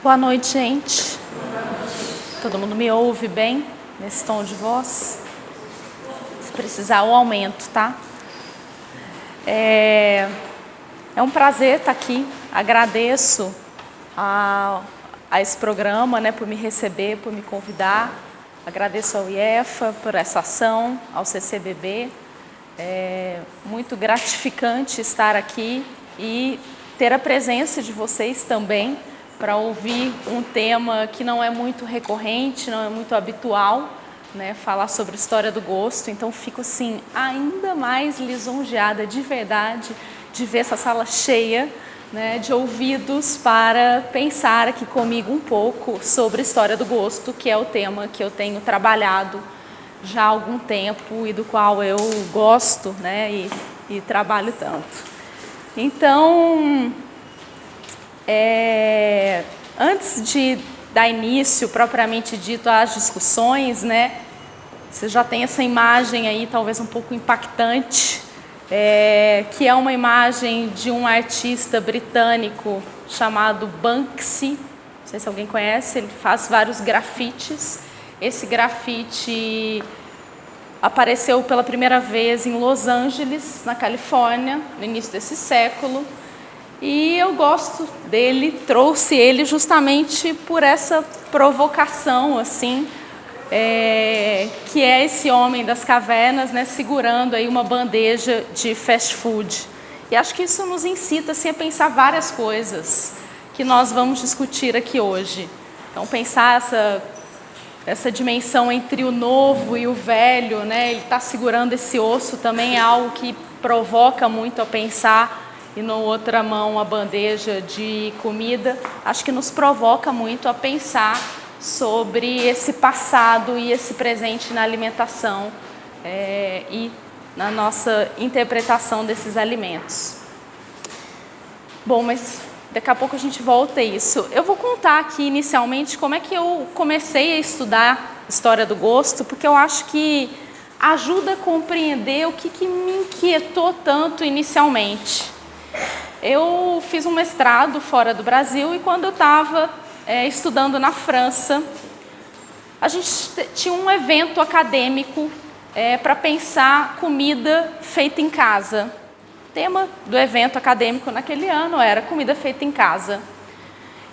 Boa noite, gente. Todo mundo me ouve bem nesse tom de voz? Se precisar, eu aumento, tá? É um prazer estar aqui. Agradeço a esse programa, né, por me receber, por me convidar. Agradeço ao IEFA por essa ação, ao CCBB. É muito gratificante estar aqui e ter a presença de vocês também para ouvir um tema que não é muito recorrente, não é muito habitual, né, falar sobre história do gosto. Então fico assim ainda mais lisonjeada de verdade de ver essa sala cheia, né, de ouvidos para pensar aqui comigo um pouco sobre história do gosto, que é o tema que eu tenho trabalhado já há algum tempo e do qual eu gosto, né, e trabalho tanto. Então, antes de dar início propriamente dito às discussões, né, você já tem essa imagem aí talvez um pouco impactante, que é uma imagem de um artista britânico chamado Banksy. Não sei se alguém conhece, ele faz vários grafites. Esse grafite apareceu pela primeira vez em Los Angeles, na Califórnia, no início desse século. E eu gosto dele, trouxe ele justamente por essa provocação, assim, que é esse homem das cavernas, né, segurando aí uma bandeja de fast food. E acho que isso nos incita assim, a pensar várias coisas que nós vamos discutir aqui hoje. Então, pensar essa dimensão entre o novo e o velho, né, ele está segurando esse osso também é algo que provoca muito a pensar. E na outra mão a bandeja de comida, acho que nos provoca muito a pensar sobre esse passado e esse presente na alimentação e na nossa interpretação desses alimentos. Bom, mas daqui a pouco a gente volta a isso. Eu vou contar aqui inicialmente como é que eu comecei a estudar história do gosto, porque eu acho que ajuda a compreender o que me inquietou tanto inicialmente. Eu fiz um mestrado fora do Brasil e quando eu estava estudando na França, a gente tinha um evento acadêmico para pensar comida feita em casa. O tema do evento acadêmico naquele ano era comida feita em casa.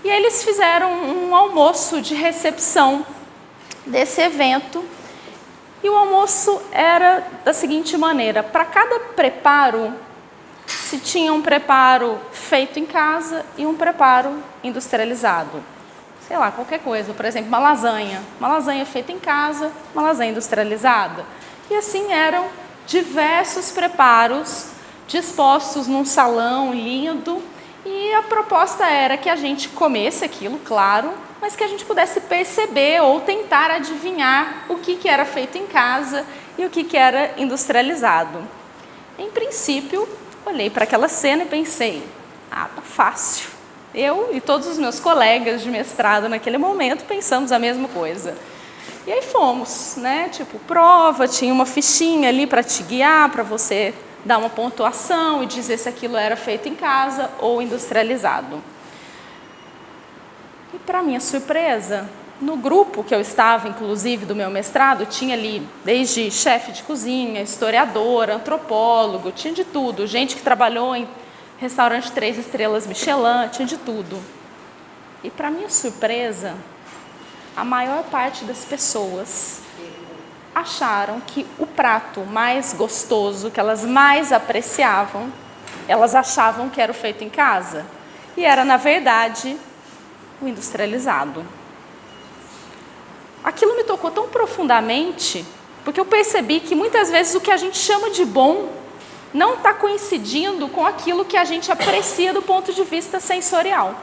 E eles fizeram um almoço de recepção desse evento. E o almoço era da seguinte maneira: para cada preparo, se tinha um preparo feito em casa e um preparo industrializado. Sei lá, qualquer coisa. Por exemplo, uma lasanha feita em casa, uma lasanha industrializada. E assim eram diversos preparos dispostos num salão lindo. E a proposta era que a gente comesse aquilo, claro, mas que a gente pudesse perceber ou tentar adivinhar o que era feito em casa e o que era industrializado. Em princípio, olhei para aquela cena e pensei, tá fácil. Eu e todos os meus colegas de mestrado naquele momento pensamos a mesma coisa. E aí fomos, né? Tipo, prova, tinha uma fichinha ali para te guiar, para você dar uma pontuação e dizer se aquilo era feito em casa ou industrializado. E para minha surpresa, no grupo que eu estava, inclusive, do meu mestrado, tinha ali desde chefe de cozinha, historiador, antropólogo, tinha de tudo. Gente que trabalhou em restaurante 3 estrelas Michelin, tinha de tudo. E para minha surpresa, a maior parte das pessoas acharam que o prato mais gostoso, que elas mais apreciavam, elas achavam que era o feito em casa. E era, na verdade, o industrializado. Aquilo me tocou tão profundamente, porque eu percebi que muitas vezes o que a gente chama de bom não está coincidindo com aquilo que a gente aprecia do ponto de vista sensorial.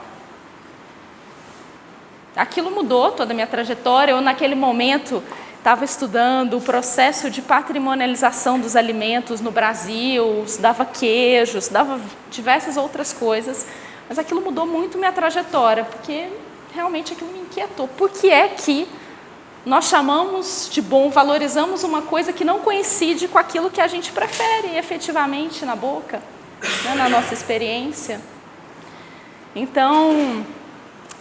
Aquilo mudou toda a minha trajetória. Eu, naquele momento, estava estudando o processo de patrimonialização dos alimentos no Brasil, estudava queijo, estudava diversas outras coisas, mas aquilo mudou muito minha trajetória, porque realmente aquilo me inquietou. Por que é que nós chamamos de bom, valorizamos uma coisa que não coincide com aquilo que a gente prefere efetivamente na boca, né, na nossa experiência? Então,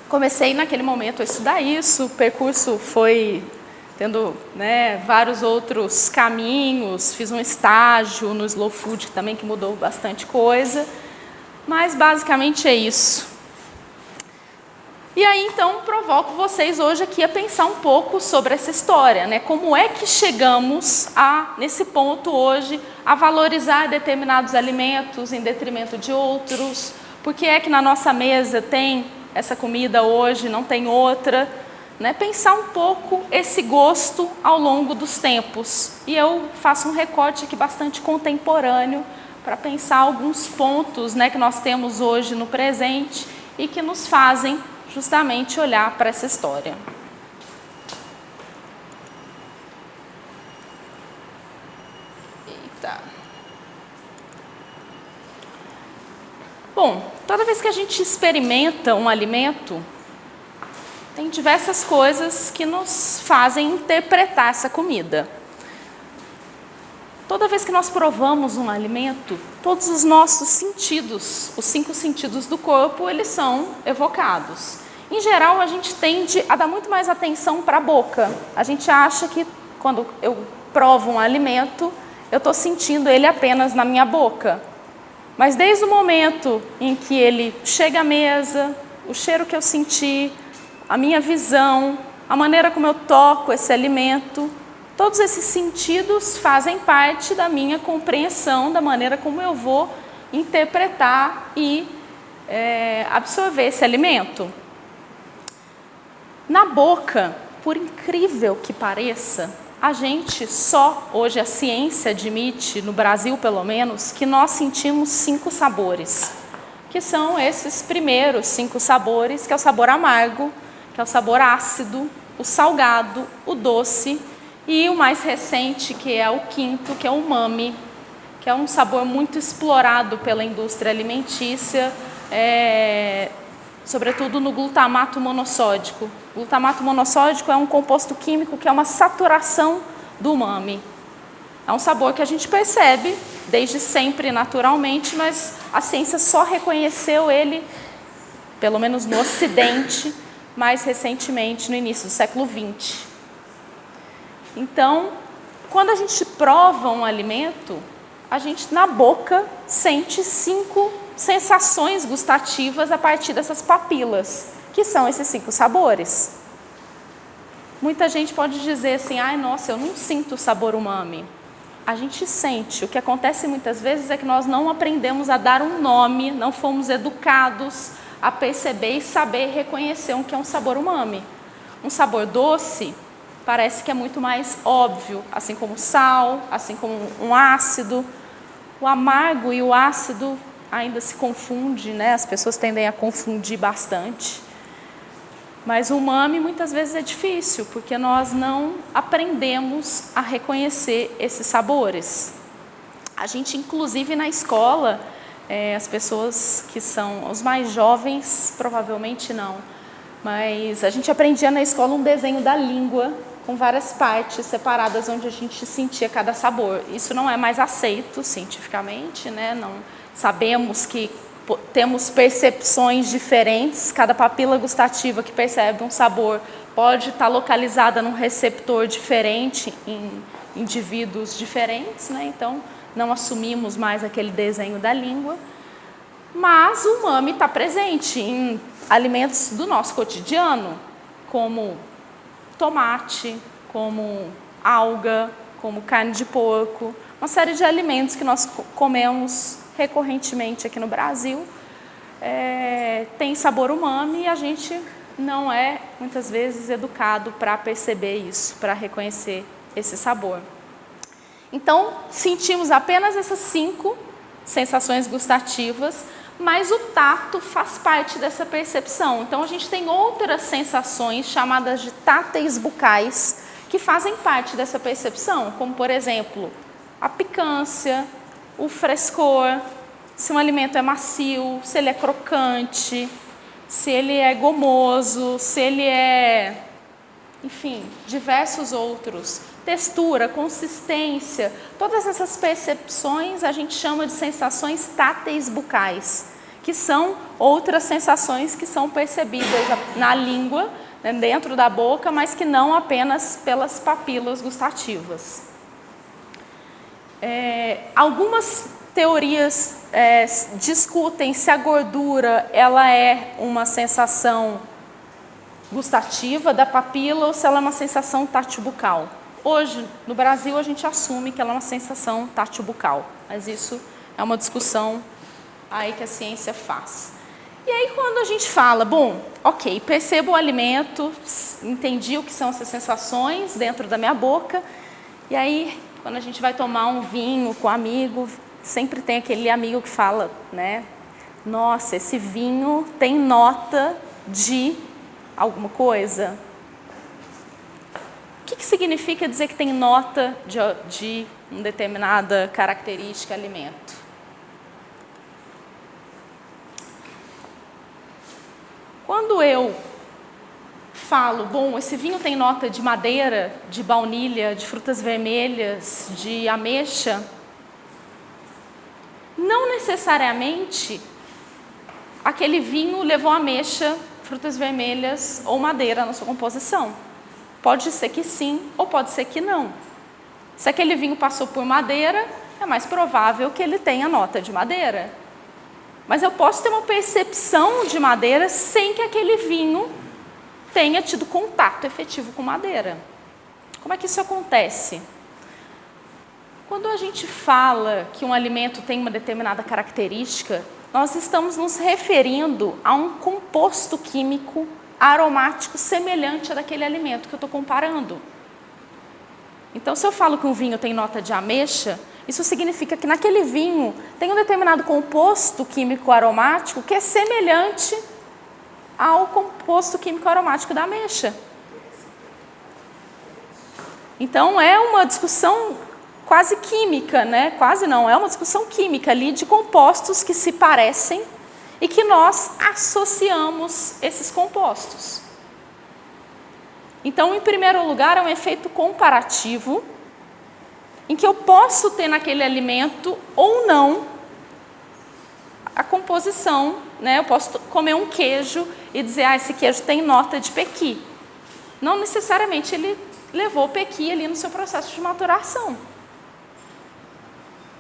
comecei naquele momento a estudar isso, o percurso foi tendo, né, vários outros caminhos, fiz um estágio no Slow Food também que mudou bastante coisa, mas basicamente é isso. E aí então provoco vocês hoje aqui a pensar um pouco sobre essa história, né? Como é que chegamos nesse ponto hoje a valorizar determinados alimentos em detrimento de outros? Por que é que na nossa mesa tem essa comida hoje, não tem outra? Né? Pensar um pouco esse gosto ao longo dos tempos. E eu faço um recorte aqui bastante contemporâneo para pensar alguns pontos, né, que nós temos hoje no presente e que nos fazem justamente olhar para essa história. Eita. Bom, toda vez que a gente experimenta um alimento, tem diversas coisas que nos fazem interpretar essa comida. Toda vez que nós provamos um alimento, todos os nossos sentidos, os 5 sentidos do corpo, eles são evocados. Em geral, a gente tende a dar muito mais atenção para a boca. A gente acha que quando eu provo um alimento, eu estou sentindo ele apenas na minha boca. Mas desde o momento em que ele chega à mesa, o cheiro que eu senti, a minha visão, a maneira como eu toco esse alimento, todos esses sentidos fazem parte da minha compreensão, da maneira como eu vou interpretar e absorver esse alimento. Na boca, por incrível que pareça, a gente hoje a ciência admite, no Brasil pelo menos, que nós sentimos 5 sabores, que são esses primeiros 5 sabores, que é o sabor amargo, que é o sabor ácido, o salgado, o doce e o mais recente, que é o 5º, que é o umami, que é um sabor muito explorado pela indústria alimentícia, sobretudo no glutamato monossódico. O glutamato monossódico é um composto químico que é uma saturação do umami. É um sabor que a gente percebe desde sempre naturalmente, mas a ciência só reconheceu ele, pelo menos no Ocidente, mais recentemente, no início do século XX. Então, quando a gente prova um alimento, a gente na boca sente 5 sensações gustativas a partir dessas papilas, que são esses 5 sabores. Muita gente pode dizer assim, ai, nossa, eu não sinto o sabor umami. A gente sente. O que acontece muitas vezes é que nós não aprendemos a dar um nome, não fomos educados a perceber e saber reconhecer o que é um sabor umami. Um sabor doce parece que é muito mais óbvio, assim como o sal, assim como um ácido. O amargo e o ácido ainda se confundem, né? As pessoas tendem a confundir bastante. Mas o umami muitas vezes é difícil, porque nós não aprendemos a reconhecer esses sabores. A gente, inclusive, na escola, as pessoas que são os mais jovens, provavelmente não, mas a gente aprendia na escola um desenho da língua, com várias partes separadas, onde a gente sentia cada sabor. Isso não é mais aceito cientificamente, né? Não sabemos que temos percepções diferentes, cada papila gustativa que percebe um sabor pode estar localizada num receptor diferente em indivíduos diferentes, né? Então, não assumimos mais aquele desenho da língua, mas o umami está presente em alimentos do nosso cotidiano, como tomate, como alga, como carne de porco, uma série de alimentos que nós comemos recorrentemente aqui no Brasil, tem sabor umami e a gente não é, muitas vezes, educado para perceber isso, para reconhecer esse sabor. Então, sentimos apenas essas 5 sensações gustativas, mas o tato faz parte dessa percepção. Então, a gente tem outras sensações chamadas de táteis bucais que fazem parte dessa percepção, como, por exemplo, a picância, o frescor, se um alimento é macio, se ele é crocante, se ele é gomoso, se ele é, enfim, diversos outros. Textura, consistência, todas essas percepções a gente chama de sensações táteis bucais, que são outras sensações que são percebidas na língua, né, dentro da boca, mas que não apenas pelas papilas gustativas. Algumas teorias discutem se a gordura ela é uma sensação gustativa da papila ou se ela é uma sensação tátil-bucal. Hoje, no Brasil, a gente assume que ela é uma sensação tátil-bucal, mas isso é uma discussão aí que a ciência faz. E aí, quando a gente fala, bom, ok, percebo o alimento, entendi o que são essas sensações dentro da minha boca, e aí, quando a gente vai tomar um vinho com um amigo, sempre tem aquele amigo que fala, né, nossa, esse vinho tem nota de alguma coisa. O que significa dizer que tem nota de uma determinada característica, alimento? Quando eu falo, bom, esse vinho tem nota de madeira, de baunilha, de frutas vermelhas, de ameixa, não necessariamente aquele vinho levou ameixa, frutas vermelhas ou madeira na sua composição. Pode ser que sim ou pode ser que não. Se aquele vinho passou por madeira, é mais provável que ele tenha nota de madeira. Mas eu posso ter uma percepção de madeira sem que aquele vinho tenha tido contato efetivo com madeira. Como é que isso acontece? Quando a gente fala que um alimento tem uma determinada característica, nós estamos nos referindo a um composto químico aromático semelhante a daquele alimento que eu estou comparando. Então, se eu falo que um vinho tem nota de ameixa, isso significa que naquele vinho tem um determinado composto químico aromático que é semelhante ao composto químico aromático da ameixa. Então, é uma discussão quase química, né? Quase não, é uma discussão química ali de compostos que se parecem e que nós associamos esses compostos. Então, em primeiro lugar, é um efeito comparativo, em que eu posso ter naquele alimento ou não a composição, né? Eu posso comer um queijo e dizer, esse queijo tem nota de pequi. Não necessariamente ele levou pequi ali no seu processo de maturação.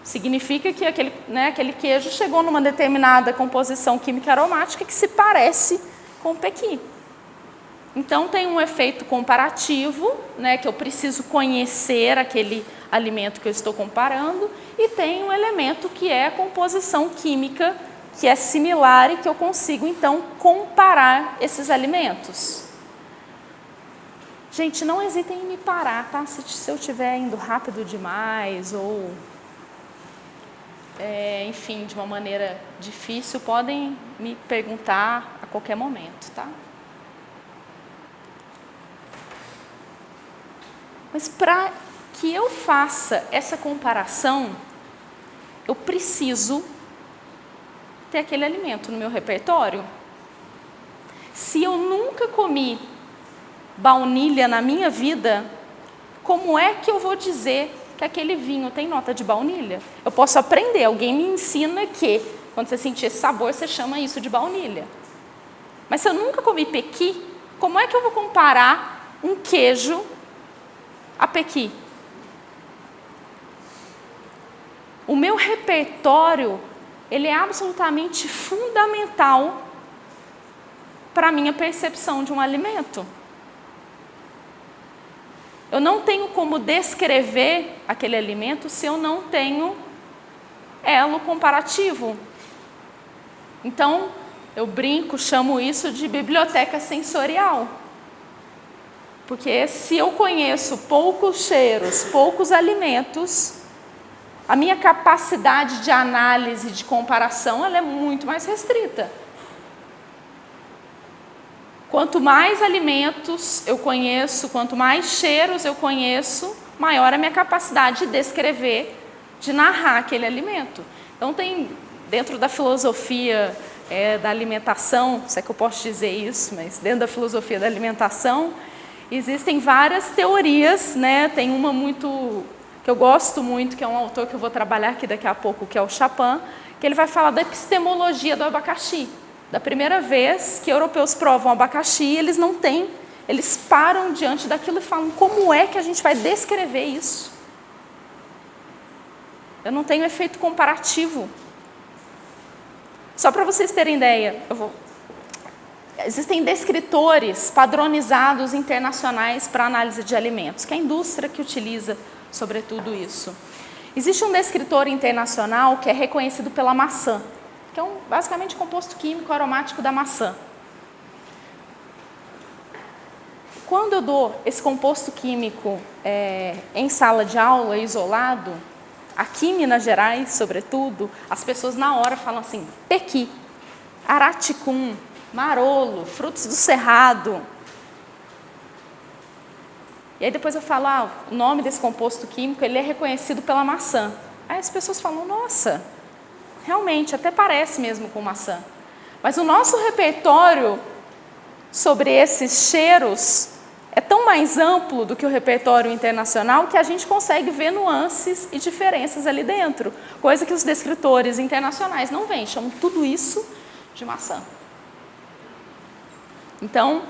Significa que aquele queijo chegou numa determinada composição química aromática que se parece com o pequi. Então, tem um efeito comparativo, né, que eu preciso conhecer aquele alimento que eu estou comparando, e tem um elemento que é a composição química, que é similar e que eu consigo, então, comparar esses alimentos. Gente, não hesitem em me parar, tá? Se eu estiver indo rápido demais ou, enfim, de uma maneira difícil, podem me perguntar a qualquer momento, tá? Mas para que eu faça essa comparação, eu preciso ter aquele alimento no meu repertório. Se eu nunca comi baunilha na minha vida, como é que eu vou dizer que aquele vinho tem nota de baunilha? Eu posso aprender, alguém me ensina que quando você sentir esse sabor, você chama isso de baunilha. Mas se eu nunca comi pequi, como é que eu vou comparar um queijo a pequi? O meu repertório, ele é absolutamente fundamental para a minha percepção de um alimento. Eu não tenho como descrever aquele alimento se eu não tenho elo comparativo. Então, eu brinco, chamo isso de biblioteca sensorial. Porque se eu conheço poucos cheiros, poucos alimentos, a minha capacidade de análise, de comparação, ela é muito mais restrita. Quanto mais alimentos eu conheço, quanto mais cheiros eu conheço, maior a minha capacidade de descrever, de narrar aquele alimento. Então, tem dentro da filosofia da alimentação, se é que eu posso dizer isso, mas dentro da filosofia da alimentação, existem várias teorias, né? Tem uma muito que eu gosto muito, que é um autor que eu vou trabalhar aqui daqui a pouco, que é o Chapin, que ele vai falar da epistemologia do abacaxi. Da primeira vez que europeus provam abacaxi, eles param diante daquilo e falam, como é que a gente vai descrever isso? Eu não tenho efeito comparativo. Só para vocês terem ideia, existem descritores padronizados internacionais para análise de alimentos, que é a indústria que utiliza sobretudo isso. Existe um descritor internacional que é reconhecido pela maçã, que é basicamente um composto químico aromático da maçã. Quando eu dou esse composto químico em sala de aula, isolado, aqui em Minas Gerais, sobretudo, as pessoas na hora falam assim, pequi, araticum, marolo, frutos do cerrado. E aí depois eu falo, o nome desse composto químico, ele é reconhecido pela maçã. Aí as pessoas falam, nossa, realmente, até parece mesmo com maçã. Mas o nosso repertório sobre esses cheiros é tão mais amplo do que o repertório internacional que a gente consegue ver nuances e diferenças ali dentro. Coisa que os descritores internacionais não veem, chamam tudo isso de maçã. Então,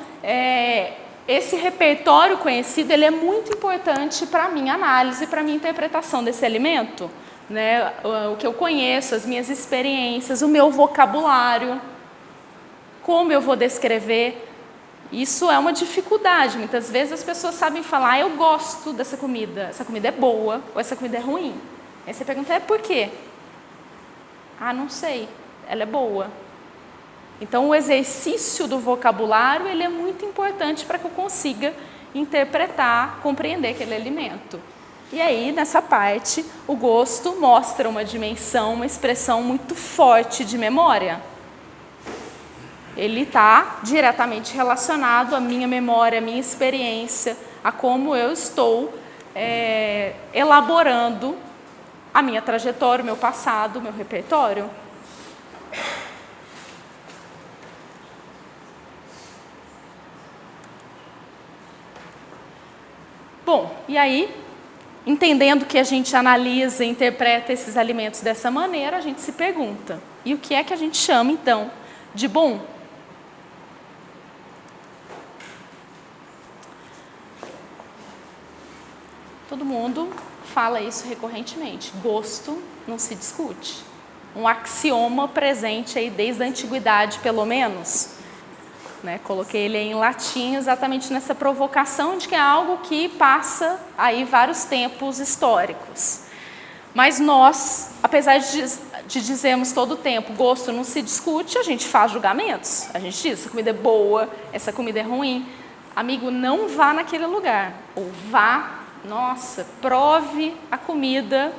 esse repertório conhecido, ele é muito importante para a minha análise, para a minha interpretação desse alimento, né? O que eu conheço, as minhas experiências, o meu vocabulário, como eu vou descrever. Isso é uma dificuldade. Muitas vezes as pessoas sabem falar, eu gosto dessa comida, essa comida é boa ou essa comida é ruim. Aí você pergunta, por quê? Não sei, ela é boa. Então, o exercício do vocabulário, ele é muito importante para que eu consiga interpretar, compreender aquele alimento. E aí, nessa parte, o gosto mostra uma dimensão, uma expressão muito forte de memória. Ele está diretamente relacionado à minha memória, à minha experiência, a como eu estou elaborando a minha trajetória, o meu passado, o meu repertório. Bom, e aí, entendendo que a gente analisa e interpreta esses alimentos dessa maneira, a gente se pergunta, e o que é que a gente chama, então, de bom? Todo mundo fala isso recorrentemente, gosto não se discute. Um axioma presente aí desde a antiguidade, pelo menos. Coloquei ele em latim exatamente nessa provocação de que é algo que passa aí vários tempos históricos. Mas nós, apesar de dizermos todo o tempo, gosto não se discute, a gente faz julgamentos. A gente diz, essa comida é boa, essa comida é ruim. Amigo, não vá naquele lugar. Ou vá, prove a comida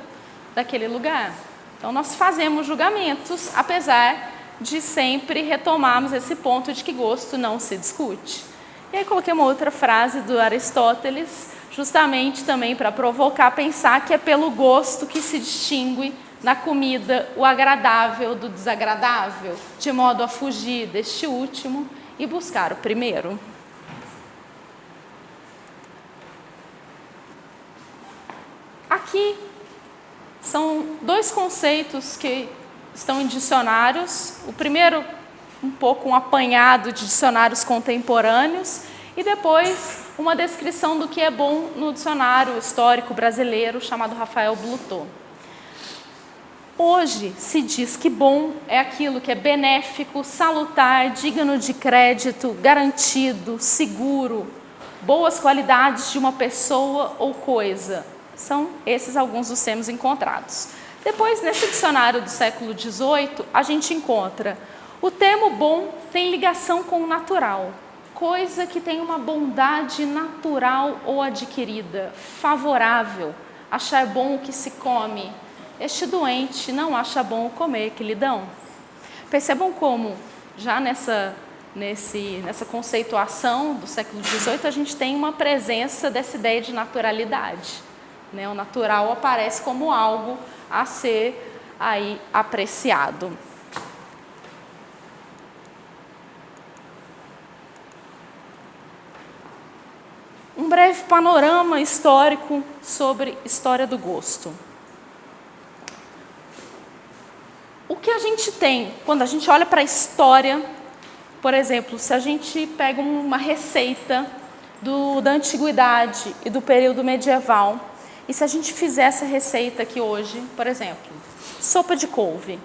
daquele lugar. Então nós fazemos julgamentos, apesar de sempre retomarmos esse ponto de que gosto não se discute. E aí coloquei uma outra frase do Aristóteles, justamente também para provocar a pensar que é pelo gosto que se distingue na comida o agradável do desagradável, de modo a fugir deste último e buscar o primeiro. Aqui são dois conceitos que estão em dicionários. O primeiro, um pouco um apanhado de dicionários contemporâneos, e depois uma descrição do que é bom no dicionário histórico brasileiro chamado Rafael Blutot. Hoje se diz que bom é aquilo que é benéfico, salutar, digno de crédito, garantido, seguro, boas qualidades de uma pessoa ou coisa. São esses alguns dos termos encontrados. Depois, nesse dicionário do século XVIII, a gente encontra o termo bom tem ligação com o natural, coisa que tem uma bondade natural ou adquirida, favorável, achar bom o que se come. Este doente não acha bom o comer que lhe dão. Percebam como, já nessa conceituação do século XVIII, a gente tem uma presença dessa ideia de naturalidade. O natural aparece como algo a ser aí apreciado. Um breve panorama histórico sobre história do gosto. O que a gente tem quando a gente olha para a história? Por exemplo, se a gente pega uma receita da antiguidade e do período medieval, e se a gente fizer essa receita aqui hoje, por exemplo, sopa de couve.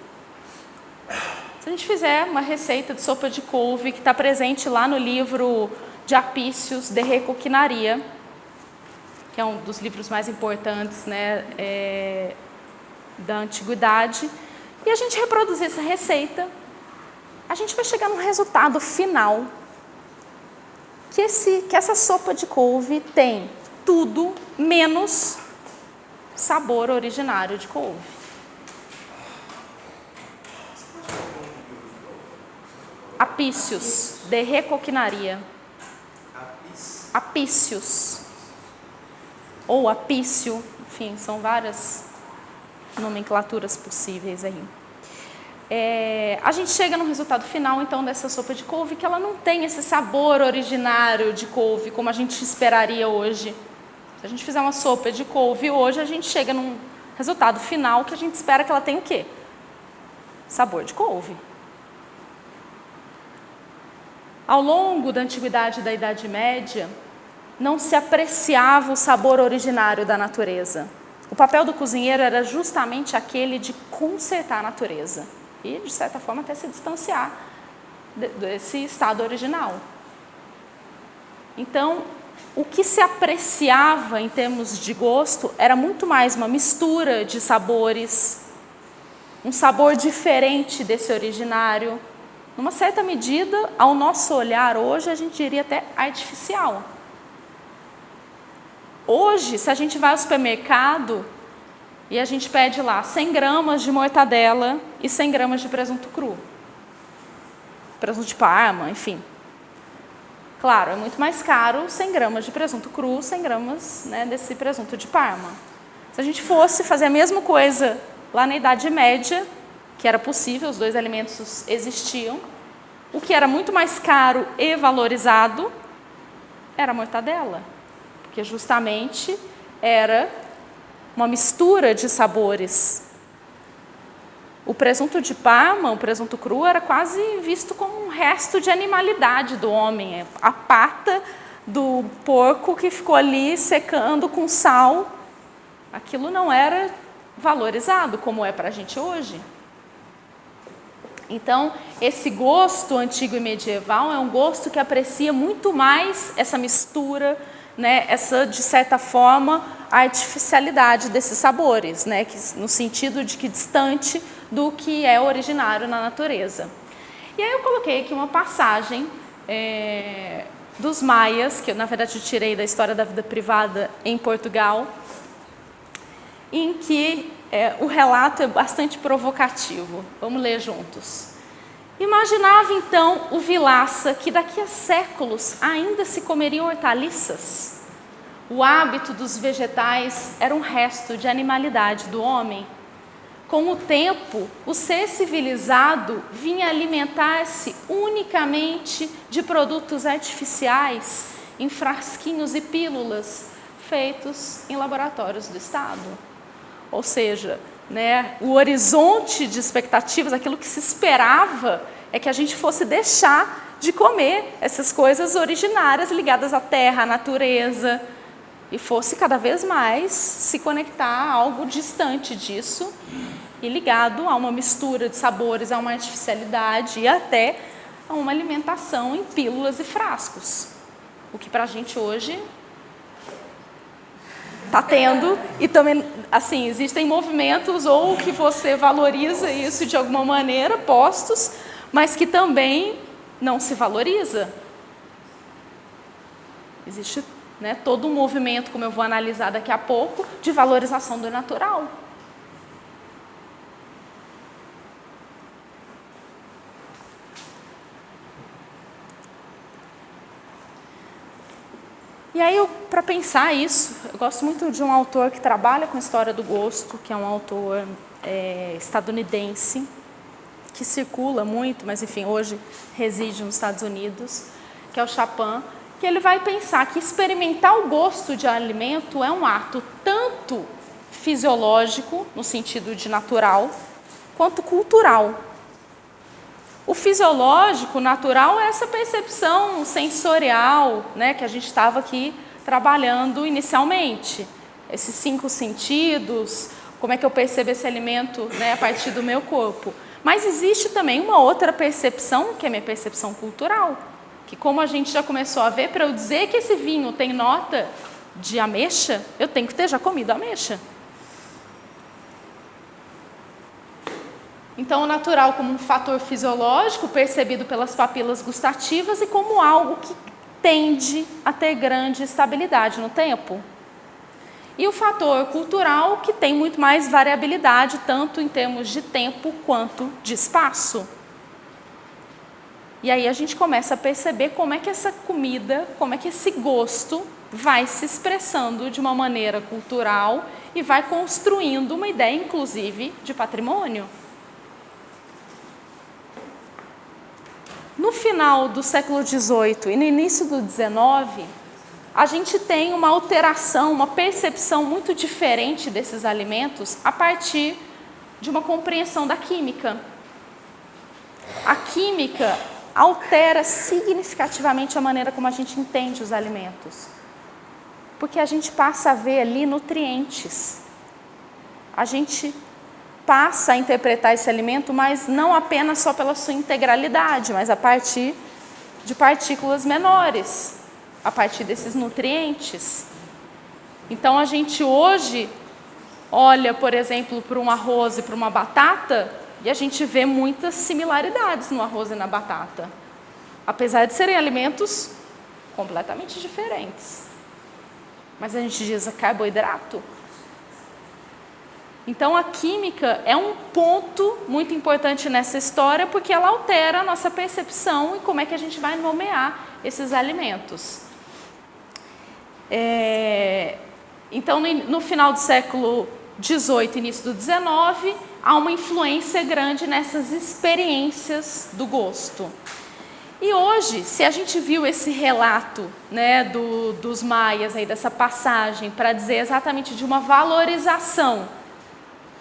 Se a gente fizer uma receita de sopa de couve que está presente lá no livro de Apícios de Recoquinaria, que é um dos livros mais importantes, né, da antiguidade, e a gente reproduzir essa receita, a gente vai chegar num resultado final que essa sopa de couve tem tudo menos sabor originário de couve. Apícios de Recoquinaria. Apícios. Ou apício, enfim, são várias nomenclaturas possíveis aí. A gente chega no resultado final, então, dessa sopa de couve, que ela não tem esse sabor originário de couve, como a gente esperaria hoje. Se a gente fizer uma sopa de couve hoje, a gente chega num resultado final que a gente espera que ela tenha o quê? Sabor de couve. Ao longo da Antiguidade e da Idade Média, não se apreciava o sabor originário da natureza. O papel do cozinheiro era justamente aquele de consertar a natureza e, de certa forma, até se distanciar desse estado original. Então, o que se apreciava em termos de gosto era muito mais uma mistura de sabores, um sabor diferente desse originário. Numa certa medida, ao nosso olhar hoje, a gente diria até artificial. Hoje, se a gente vai ao supermercado e a gente pede lá 100 gramas de mortadela e 100 gramas de presunto cru, presunto de Parma, enfim. Claro, é muito mais caro 100 gramas de presunto cru, 100 gramas, né, desse presunto de Parma. Se a gente fosse fazer a mesma coisa lá na Idade Média, que era possível, os dois alimentos existiam, o que era muito mais caro e valorizado era a mortadela, porque justamente era uma mistura de sabores. O presunto de Parma, o presunto cru, era quase visto como um resto de animalidade do homem, a pata do porco que ficou ali secando com sal. Aquilo não era valorizado como é para a gente hoje. Então, esse gosto antigo e medieval é um gosto que aprecia muito mais essa mistura, né, essa, de certa forma, artificialidade desses sabores, né, que, no sentido de que distante do que é originário na natureza. E aí eu coloquei aqui uma passagem dos maias, que eu, na verdade, eu tirei da História da Vida Privada em Portugal, em que o relato é bastante provocativo. Vamos ler juntos. Imaginava então o Vilaça que daqui a séculos ainda se comeriam hortaliças. O hábito dos vegetais era um resto de animalidade do homem. Com o tempo, o ser civilizado vinha alimentar-se unicamente de produtos artificiais em frasquinhos e pílulas feitos em laboratórios do Estado. Ou seja, né, o horizonte de expectativas, aquilo que se esperava, é que a gente fosse deixar de comer essas coisas originárias ligadas à terra, à natureza, e fosse cada vez mais se conectar a algo distante disso e ligado a uma mistura de sabores, a uma artificialidade e até a uma alimentação em pílulas e frascos. O que para a gente hoje está tendo, e também, assim, existem movimentos ou que você valoriza isso de alguma maneira, postos, mas que também não se valoriza. Existe, né, todo um movimento, como eu vou analisar daqui a pouco, de valorização do natural. E aí, para pensar isso, eu gosto muito de um autor que trabalha com a história do gosto, que é um autor estadunidense, que circula muito, mas enfim, hoje reside nos Estados Unidos, que é o Chapin, que ele vai pensar que experimentar o gosto de alimento é um ato tanto fisiológico, no sentido de natural, quanto cultural. O fisiológico, natural, é essa percepção sensorial, né, que a gente estava aqui trabalhando inicialmente. Esses 5 sentidos, como é que eu percebo esse alimento, né, a partir do meu corpo. Mas existe também uma outra percepção, que é a minha percepção cultural, que como a gente já começou a ver, para eu dizer que esse vinho tem nota de ameixa, eu tenho que ter já comido ameixa. Então, o natural como um fator fisiológico percebido pelas papilas gustativas e como algo que tende a ter grande estabilidade no tempo. E o fator cultural que tem muito mais variabilidade, tanto em termos de tempo quanto de espaço. E aí a gente começa a perceber como é que essa comida, como é que esse gosto vai se expressando de uma maneira cultural e vai construindo uma ideia, inclusive, de patrimônio. No final do século XVIII e no início do XIX, a gente tem uma alteração, uma percepção muito diferente desses alimentos a partir de uma compreensão da química. A química altera significativamente a maneira como a gente entende os alimentos, porque a gente passa a ver ali nutrientes. A gente passa a interpretar esse alimento, mas não apenas só pela sua integralidade, mas a partir de partículas menores, a partir desses nutrientes. Então, a gente hoje olha, por exemplo, para um arroz e para uma batata, e a gente vê muitas similaridades no arroz e na batata, apesar de serem alimentos completamente diferentes. Mas a gente diz carboidrato. Então, a química é um ponto muito importante nessa história, porque ela altera a nossa percepção e como é que a gente vai nomear esses alimentos. Então, no final do século XVIII, início do XIX, há uma influência grande nessas experiências do gosto. E hoje, se a gente viu esse relato, né, dos maias, aí, dessa passagem, para dizer exatamente de uma valorização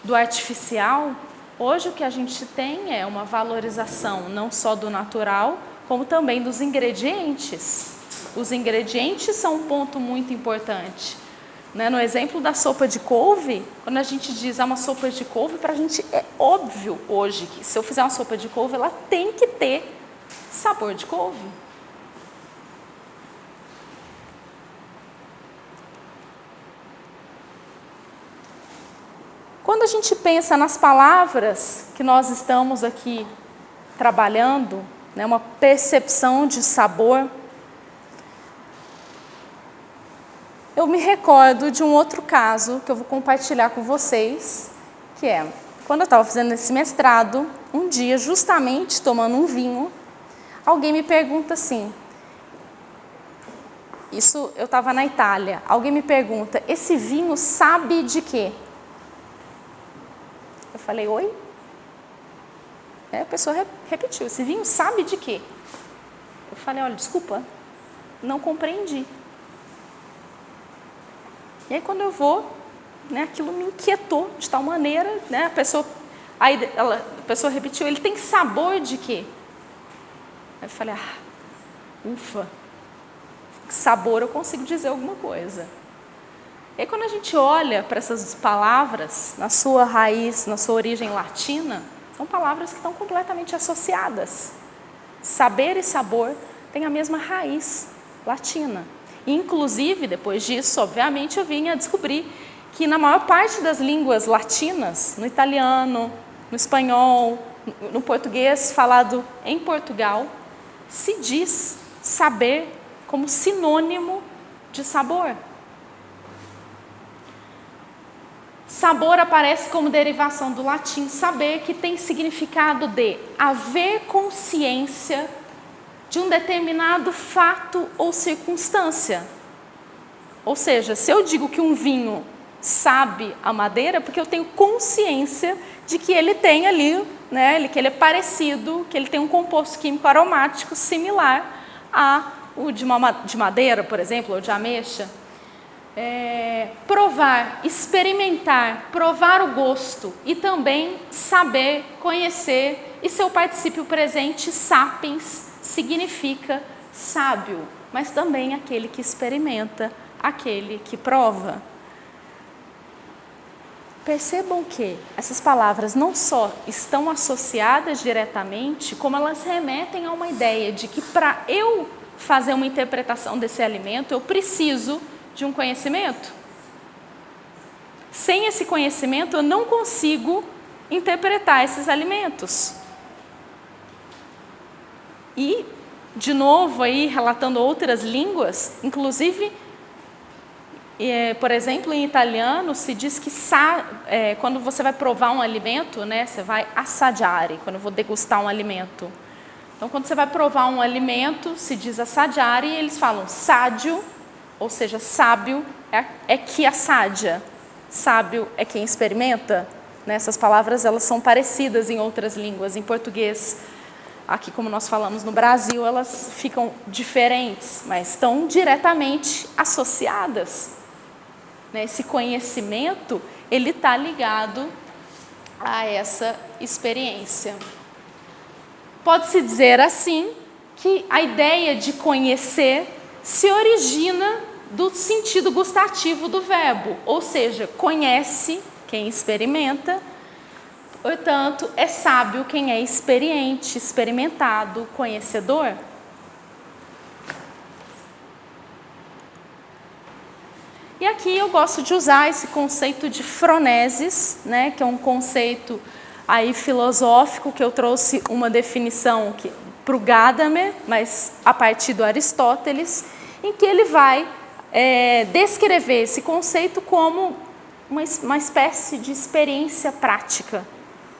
do artificial, hoje o que a gente tem é uma valorização não só do natural, como também dos ingredientes. Os ingredientes são um ponto muito importante. Né? No exemplo da sopa de couve, quando a gente diz uma sopa de couve, para a gente é óbvio hoje que se eu fizer uma sopa de couve, ela tem que ter sabor de couve. Quando a gente pensa nas palavras que nós estamos aqui trabalhando, né, uma percepção de sabor, eu me recordo de um outro caso que eu vou compartilhar com vocês, que é, quando eu estava fazendo esse mestrado, um dia, justamente tomando um vinho, alguém me pergunta assim, isso eu estava na Itália, alguém me pergunta, esse vinho sabe de quê? Eu falei, oi? A pessoa repetiu, esse vinho sabe de quê? Eu falei, olha, desculpa, não compreendi. E aí quando eu vou, né, aquilo me inquietou de tal maneira, né, a pessoa repetiu, ele tem sabor de quê? Aí eu falei, ufa, sabor eu consigo dizer alguma coisa. E aí quando a gente olha para essas palavras, na sua raiz, na sua origem latina, são palavras que estão completamente associadas. Saber e sabor têm a mesma raiz latina. E, inclusive, depois disso, obviamente, eu vim a descobrir que na maior parte das línguas latinas, no italiano, no espanhol, no português falado em Portugal, se diz saber como sinônimo de sabor. Sabor aparece como derivação do latim saber, que tem significado de haver consciência de um determinado fato ou circunstância. Ou seja, se eu digo que um vinho sabe a madeira, porque eu tenho consciência de que ele tem ali, né, que ele é parecido, que ele tem um composto químico aromático similar ao de madeira, por exemplo, ou de ameixa. provar, experimentar, provar o gosto e também saber, conhecer, e seu particípio presente, sapiens, significa sábio, mas também aquele que experimenta, aquele que prova. Percebam que essas palavras não só estão associadas diretamente, como elas remetem a uma ideia de que para eu fazer uma interpretação desse alimento, eu preciso de um conhecimento. Sem esse conhecimento, eu não consigo interpretar esses alimentos. E, de novo, aí, relatando outras línguas, inclusive, por exemplo, em italiano, se diz que quando você vai provar um alimento, né, você vai assaggiare, quando eu vou degustar um alimento. Então, quando você vai provar um alimento, se diz assaggiare, e eles falam sádio, ou seja, sábio é que assadia, sábio é quem experimenta. Essas palavras elas são parecidas em outras línguas. Em português, aqui como nós falamos no Brasil, elas ficam diferentes, mas estão diretamente associadas. Esse conhecimento, ele está ligado a essa experiência. Pode-se dizer assim que a ideia de conhecer se origina do sentido gustativo do verbo, ou seja, conhece quem experimenta, portanto, é sábio quem é experiente, experimentado, conhecedor. E aqui eu gosto de usar esse conceito de phronesis, que é um conceito aí filosófico, que eu trouxe uma definição para o Gadamer, mas a partir do Aristóteles, em que ele vai descrever esse conceito como uma espécie de experiência prática.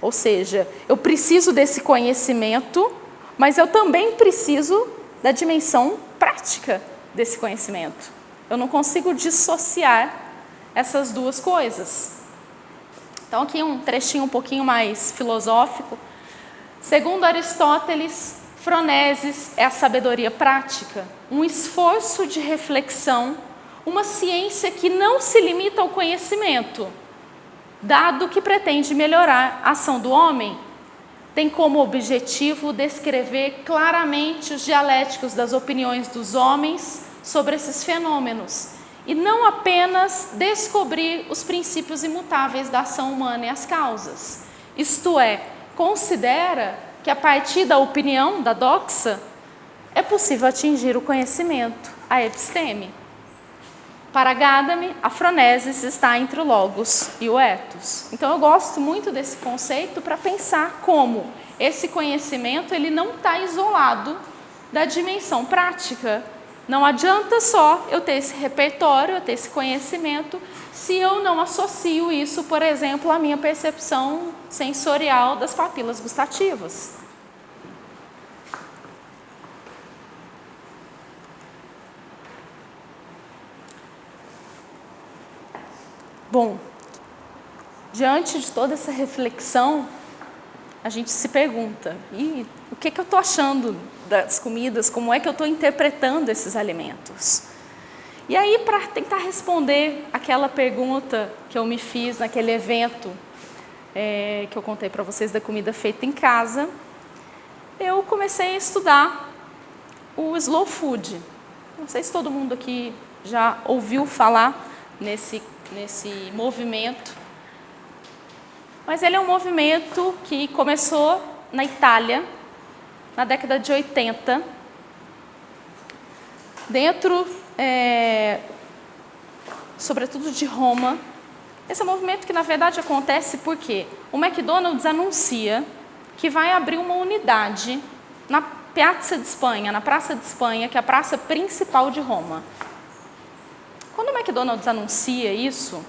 Ou seja, eu preciso desse conhecimento, mas eu também preciso da dimensão prática desse conhecimento. Eu não consigo dissociar essas duas coisas. Então, aqui um trechinho um pouquinho mais filosófico. Segundo Aristóteles, phronesis é a sabedoria prática, um esforço de reflexão, uma ciência que não se limita ao conhecimento, dado que pretende melhorar a ação do homem, tem como objetivo descrever claramente os dialéticos das opiniões dos homens sobre esses fenômenos, e não apenas descobrir os princípios imutáveis da ação humana e as causas. Isto é, considera que a partir da opinião, da doxa, é possível atingir o conhecimento, a episteme. Para Gadamer, a phronesis está entre o logos e o ethos. Então eu gosto muito desse conceito para pensar como esse conhecimento ele não está isolado da dimensão prática. Não adianta só eu ter esse repertório, eu ter esse conhecimento, se eu não associo isso, por exemplo, à minha percepção sensorial das papilas gustativas. Bom, diante de toda essa reflexão, a gente se pergunta, e o que eu estou achando das comidas, como é que eu estou interpretando esses alimentos? E aí, para tentar responder aquela pergunta que eu me fiz naquele evento que eu contei para vocês da comida feita em casa, eu comecei a estudar o slow food. Não sei se todo mundo aqui já ouviu falar nesse movimento, mas ele é um movimento que começou na Itália, na década de 80, dentro, sobretudo de Roma. Esse é um movimento que, na verdade, acontece porque o McDonald's anuncia que vai abrir uma unidade na Piazza de Espanha, na Praça de Espanha, que é a praça principal de Roma. Quando o McDonald's anuncia isso,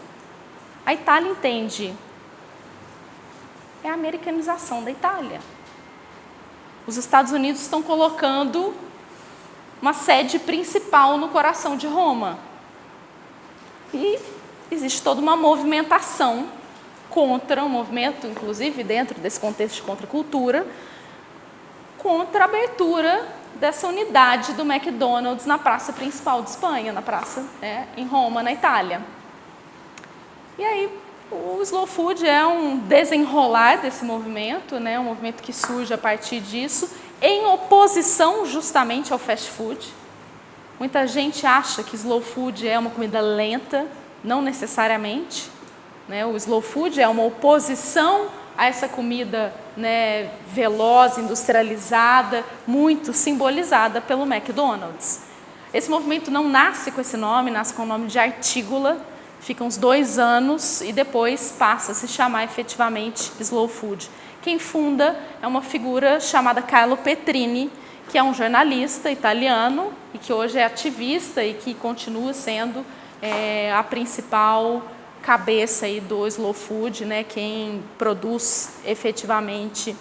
a Itália entende, é a americanização da Itália. Os Estados Unidos estão colocando uma sede principal no coração de Roma. E existe toda uma movimentação contra, um movimento, inclusive, dentro desse contexto de contracultura, contra a abertura dessa unidade do McDonald's na praça principal de Espanha, na praça, em Roma, na Itália. E aí o slow food é um desenrolar desse movimento, um movimento que surge a partir disso, em oposição justamente ao fast food. Muita gente acha que slow food é uma comida lenta, não necessariamente. O slow food é uma oposição a essa comida veloz, industrializada, muito simbolizada pelo McDonald's. Esse movimento não nasce com esse nome, nasce com o nome de Artígula, fica uns 2 anos e depois passa a se chamar efetivamente slow food. Quem funda é uma figura chamada Carlo Petrini, que é um jornalista italiano e que hoje é ativista e que continua sendo a principal cabeça aí do slow food, quem produz efetivamente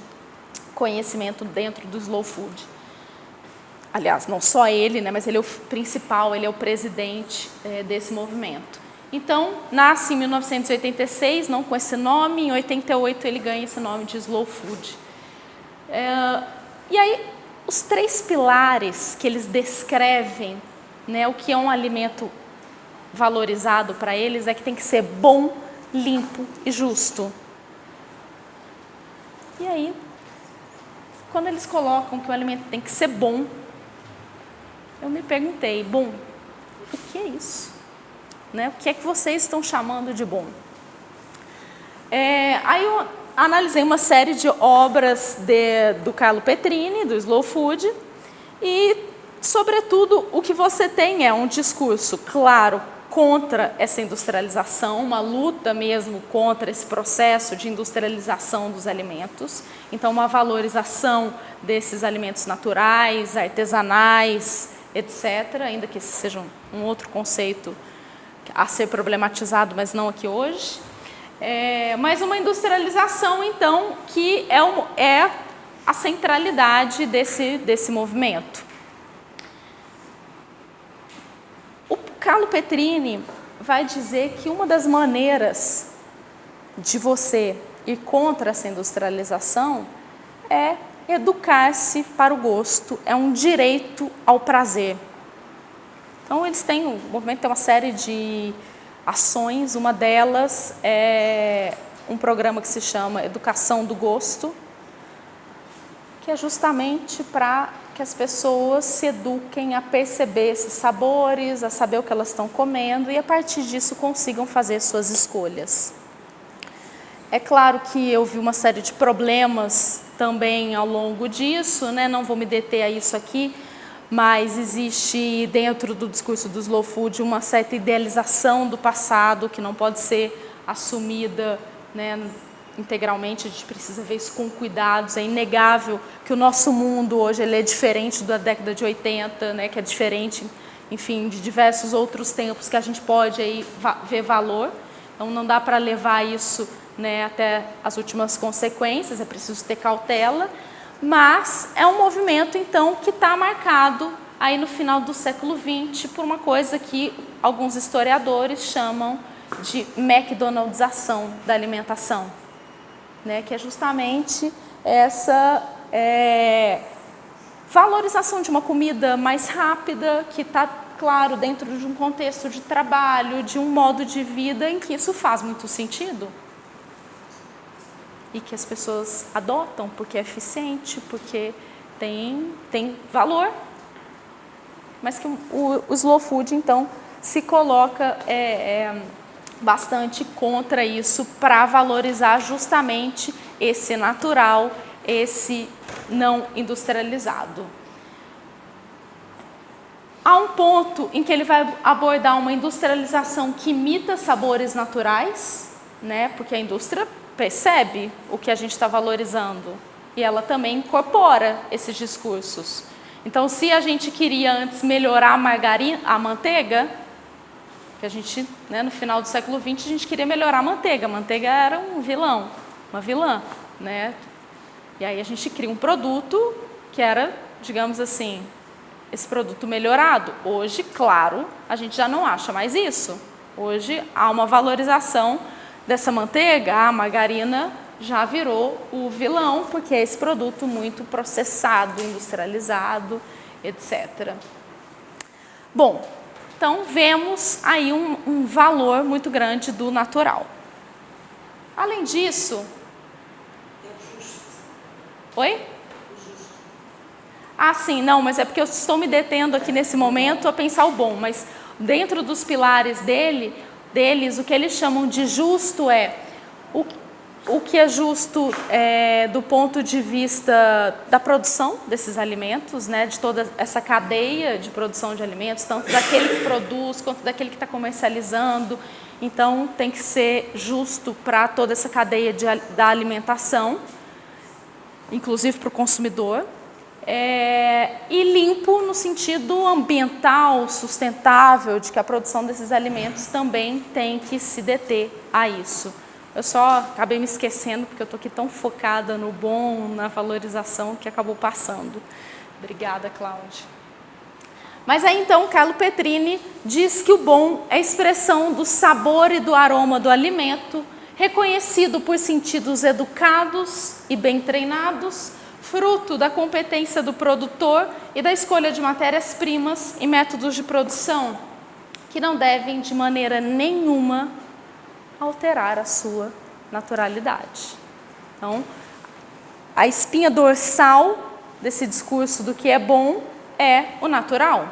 conhecimento dentro do slow food. Aliás, não só ele, mas ele é o principal, ele é o presidente desse movimento. Então, nasce em 1986, não com esse nome, em 88 ele ganha esse nome de slow food. E aí, os 3 pilares que eles descrevem, o que é um alimento valorizado para eles é que tem que ser bom, limpo e justo. E aí, quando eles colocam que o alimento tem que ser bom, eu me perguntei, bom, o que é isso? O que é que vocês estão chamando de bom? Aí eu analisei uma série de obras do Carlo Petrini, do Slow Food, e, sobretudo, o que você tem é um discurso claro contra essa industrialização, uma luta mesmo contra esse processo de industrialização dos alimentos. Então, uma valorização desses alimentos naturais, artesanais, etc., ainda que esse seja um outro conceito a ser problematizado, mas não aqui hoje. Mas uma industrialização, então, que é a centralidade desse movimento. O Carlo Petrini vai dizer que uma das maneiras de você ir contra essa industrialização é educar-se para o gosto, é um direito ao prazer. Então, o movimento tem uma série de ações, uma delas é um programa que se chama Educação do Gosto, que é justamente para que as pessoas se eduquem a perceber esses sabores, a saber o que elas estão comendo e, a partir disso, consigam fazer suas escolhas. É claro que eu vi uma série de problemas também ao longo disso, não vou me deter a isso aqui, mas existe dentro do discurso do slow food uma certa idealização do passado que não pode ser assumida integralmente. A gente precisa ver isso com cuidados. É inegável que o nosso mundo hoje ele é diferente da década de 80, que é diferente, enfim, de diversos outros tempos que a gente pode aí ver valor. Então não dá para levar isso até as últimas consequências, é preciso ter cautela. Mas é um movimento, então, que está marcado aí no final do século XX por uma coisa que alguns historiadores chamam de McDonaldização da alimentação, que é justamente essa valorização de uma comida mais rápida, que está, claro, dentro de um contexto de trabalho, de um modo de vida em que isso faz muito sentido. E que as pessoas adotam porque é eficiente, porque tem valor. Mas que o slow food, então, se coloca bastante contra isso para valorizar justamente esse natural, esse não industrializado. Há um ponto em que ele vai abordar uma industrialização que imita sabores naturais, porque a indústria percebe o que a gente está valorizando e ela também incorpora esses discursos. Então, se a gente queria antes melhorar a manteiga, que a gente, no final do século XX, a gente queria melhorar a manteiga era um vilão, uma vilã, E aí a gente cria um produto que era, digamos assim, esse produto melhorado. Hoje, claro, a gente já não acha mais isso. Hoje há uma valorização dessa manteiga, a margarina já virou o vilão, porque é esse produto muito processado, industrializado etc. Bom, então vemos aí um valor muito grande do natural. Além disso... Oi? Ah, sim, não, mas é porque eu estou me detendo aqui nesse momento a pensar o bom, mas dentro dos pilares deles, o que eles chamam de justo é o que é justo do ponto de vista da produção desses alimentos, né, de toda essa cadeia de produção de alimentos, tanto daquele que produz quanto daquele que está comercializando. Então, tem que ser justo para toda essa cadeia da alimentação, inclusive para o consumidor. E limpo no sentido ambiental, sustentável, de que a produção desses alimentos também tem que se deter a isso. Eu só acabei me esquecendo, porque eu estou aqui tão focada no bom, na valorização, que acabou passando. Obrigada, Cláudia. Mas aí então, Carlo Petrini diz que o bom é a expressão do sabor e do aroma do alimento, reconhecido por sentidos educados e bem treinados, fruto da competência do produtor e da escolha de matérias-primas e métodos de produção, que não devem, de maneira nenhuma, alterar a sua naturalidade. Então, a espinha dorsal desse discurso do que é bom é o natural.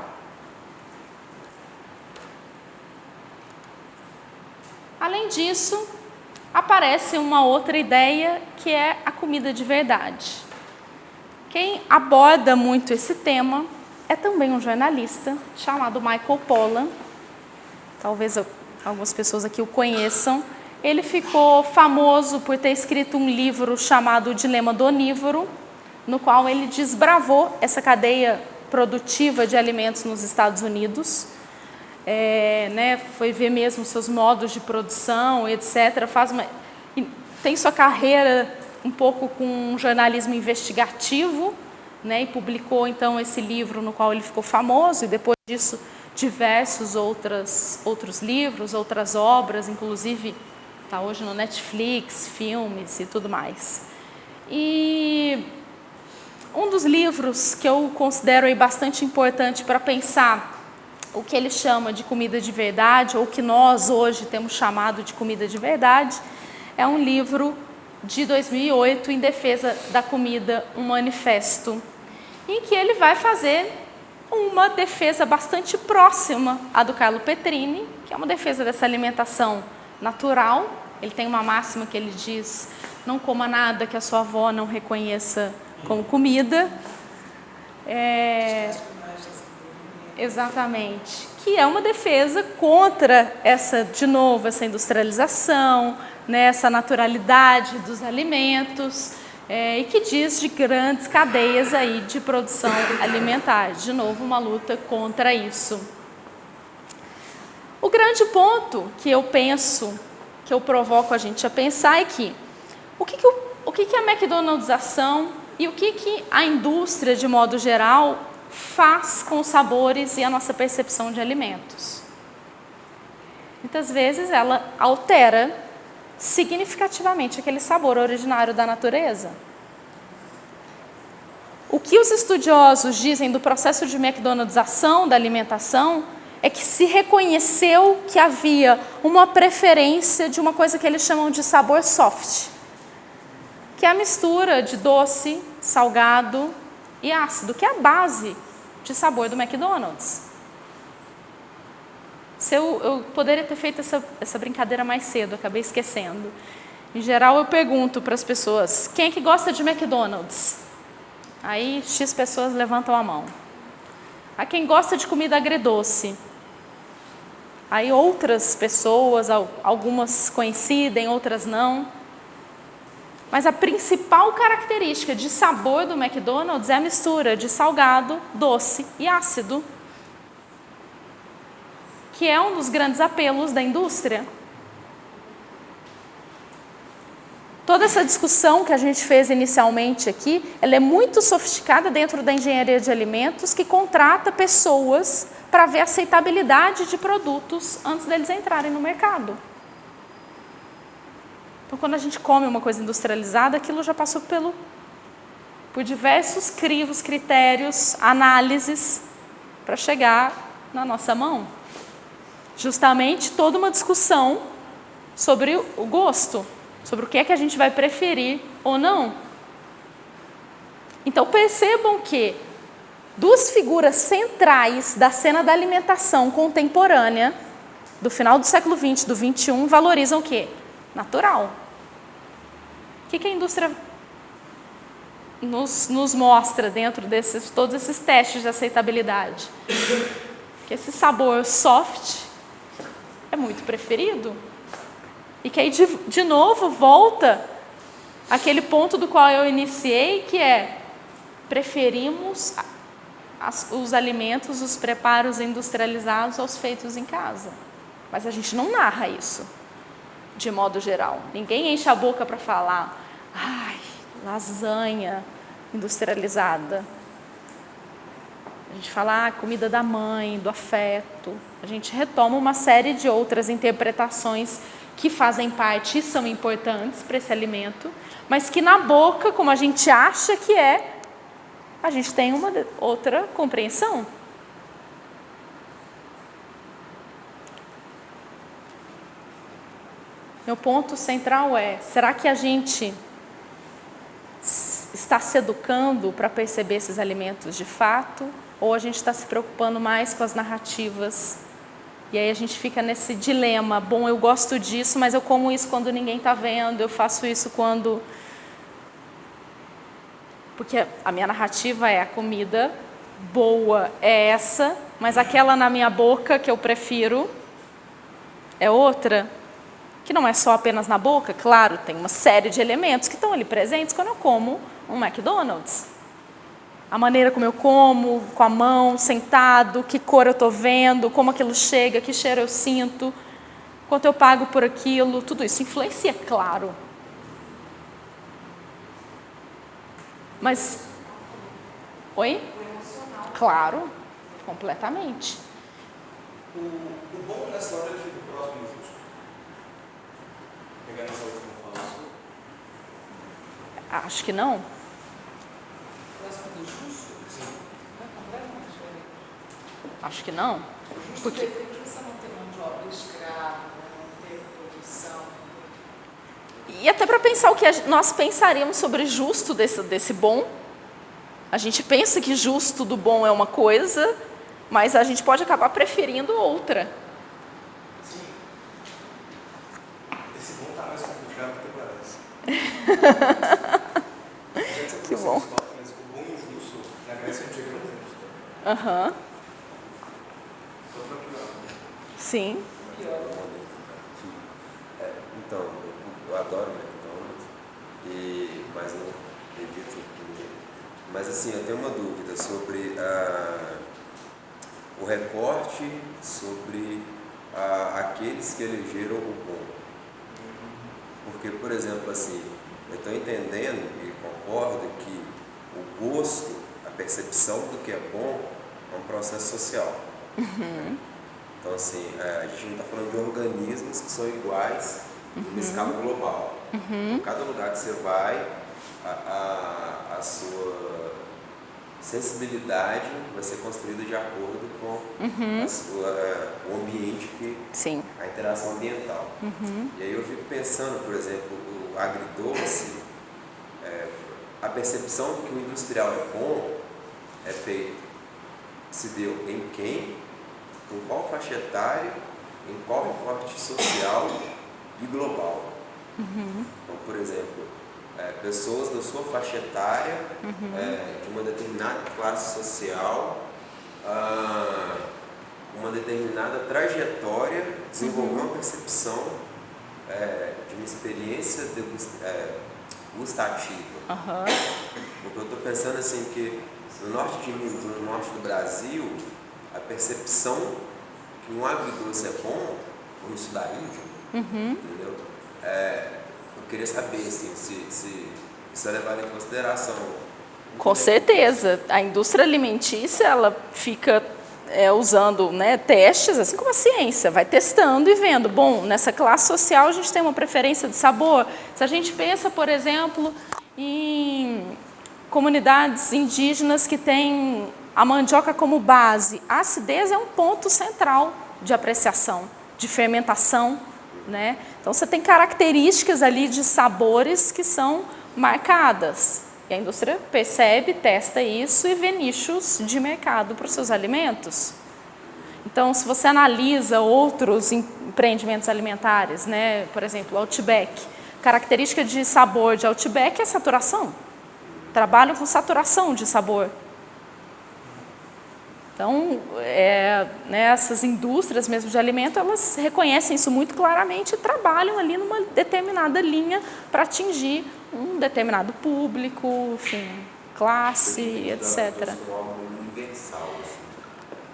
Além disso, aparece uma outra ideia que é a comida de verdade. Quem aborda muito esse tema é também um jornalista chamado Michael Pollan. Talvez algumas pessoas aqui o conheçam. Ele ficou famoso por ter escrito um livro chamado O Dilema do Onívoro, no qual ele desbravou essa cadeia produtiva de alimentos nos Estados Unidos. Foi ver mesmo seus modos de produção, etc. Tem sua carreira um pouco com um jornalismo investigativo, né, e publicou então esse livro no qual ele ficou famoso, e depois disso diversos outros livros, outras obras, inclusive está hoje no Netflix, filmes e tudo mais. E um dos livros que eu considero aí bastante importante para pensar o que ele chama de comida de verdade, ou que nós hoje temos chamado de comida de verdade, é um livro de 2008, Em Defesa da Comida, um manifesto, em que ele vai fazer uma defesa bastante próxima à do Carlo Petrini, que é uma defesa dessa alimentação natural. Ele tem uma máxima que ele diz: não coma nada que a sua avó não reconheça como comida. Exatamente. Que é uma defesa contra essa industrialização, né, essa naturalidade dos alimentos, e que diz de grandes cadeias aí de produção alimentar. De novo, uma luta contra isso. O grande ponto que eu penso, que eu provoco a gente a pensar é que o que a McDonaldização e o que a indústria, de modo geral, faz com os sabores e a nossa percepção de alimentos. Muitas vezes ela altera significativamente aquele sabor originário da natureza. O que os estudiosos dizem do processo de McDonaldização da alimentação é que se reconheceu que havia uma preferência de uma coisa que eles chamam de sabor soft, que é a mistura de doce, salgado e ácido, que é a base de sabor do McDonald's. Eu poderia ter feito essa brincadeira mais cedo, acabei esquecendo. Em geral, eu pergunto para as pessoas: quem é que gosta de McDonald's? Aí, X pessoas levantam a mão. A quem gosta de comida agridoce? Aí, outras pessoas, algumas coincidem, outras não. Mas a principal característica de sabor do McDonald's é a mistura de salgado, doce e ácido, que é um dos grandes apelos da indústria. Toda essa discussão que a gente fez inicialmente aqui, ela é muito sofisticada dentro da engenharia de alimentos, que contrata pessoas para ver a aceitabilidade de produtos antes deles entrarem no mercado. Então, quando a gente come uma coisa industrializada, aquilo já passou por diversos crivos, critérios, análises, para chegar na nossa mão. Justamente toda uma discussão sobre o gosto, sobre o que é que a gente vai preferir ou não. Então percebam que duas figuras centrais da cena da alimentação contemporânea, do final do século XX, do XXI, valorizam o quê? Natural. O que a indústria nos mostra dentro desses todos esses testes de aceitabilidade? Que esse sabor soft é muito preferido. E que aí, de novo, volta aquele ponto do qual eu iniciei, que é: preferimos os alimentos, os preparos industrializados aos feitos em casa. Mas a gente não narra isso, de modo geral. Ninguém enche a boca para falar: ai, lasanha industrializada. A gente fala comida da mãe, do afeto. A gente retoma uma série de outras interpretações que fazem parte e são importantes para esse alimento, mas que na boca, como a gente acha que é, a gente tem uma outra compreensão. Meu ponto central é: será que a gente está se educando para perceber esses alimentos de fato? Ou a gente está se preocupando mais com as narrativas? E aí a gente fica nesse dilema: bom, eu gosto disso, mas eu como isso quando ninguém está vendo, eu faço isso quando... Porque a minha narrativa é: a comida boa é essa, mas aquela na minha boca que eu prefiro é outra. Que não é só apenas na boca, claro, tem uma série de elementos que estão ali presentes quando eu como um McDonald's. A maneira como eu como, com a mão, sentado, que cor eu estou vendo, como aquilo chega, que cheiro eu sinto, quanto eu pago por aquilo, tudo isso influencia, claro. Mas... Oi? Claro, completamente. O bom nessa hora ele fica próximo do justo. Pegar nessa última fala sua. Acho que não. Próximo do justo? Sim. Não é completamente diferente. Acho que não. O justo Porque... defende você não ter mão de obra escrava, não ter produção. E até para pensar o que nós pensaríamos sobre justo desse bom. A gente pensa que justo do bom é uma coisa, mas a gente pode acabar preferindo outra. Sim. Esse bom está mais complicado do que parece. Que bom. Mas o bom e o justo, na Grécia Antiga era justo. Aham. Só para pior. Sim. Então, eu adoro McDonald's, mas não evito comer. Mas assim, eu tenho uma dúvida sobre o recorte sobre aqueles que elegeram o bom. Porque, por exemplo, assim, eu estou entendendo e concordo que o gosto, a percepção do que é bom, é um processo social. Uhum. Então, assim, a gente não está falando de organismos que são iguais em escala global. Uhum. Em cada lugar que você vai, a sua sensibilidade vai ser construída de acordo com o ambiente, Sim. a interação ambiental. E aí eu fico pensando, por exemplo, o agridoce, a percepção de que o industrial é bom é feito, se deu em quem, em qual faixa etária, em qual recorte social e global. Então, por exemplo, pessoas da sua faixa etária, de uma determinada classe social, uma determinada trajetória, desenvolver uma percepção de uma experiência gustativa. Porque eu estou pensando assim que no norte de Minas, no norte do Brasil, a percepção que um agridoce é bom, no sul da Índia, entendeu? Eu queria saber assim, se isso é levado em consideração. Com certeza. A indústria alimentícia, ela fica usando, né, testes, assim como a ciência, vai testando e vendo. Bom, nessa classe social a gente tem uma preferência de sabor. Se a gente pensa, por exemplo, em comunidades indígenas que têm a mandioca como base. A acidez é um ponto central de apreciação, de fermentação, né? Então você tem características ali de sabores que são marcadas. E a indústria percebe, testa isso e vê nichos de mercado para os seus alimentos. Então, se você analisa outros empreendimentos alimentares, né? Por exemplo, o Outback, característica de sabor de Outback é saturação. Trabalham com saturação de sabor. Então, essas indústrias mesmo de alimento, elas reconhecem isso muito claramente e trabalham ali numa determinada linha para atingir um determinado público, enfim, classe, etc.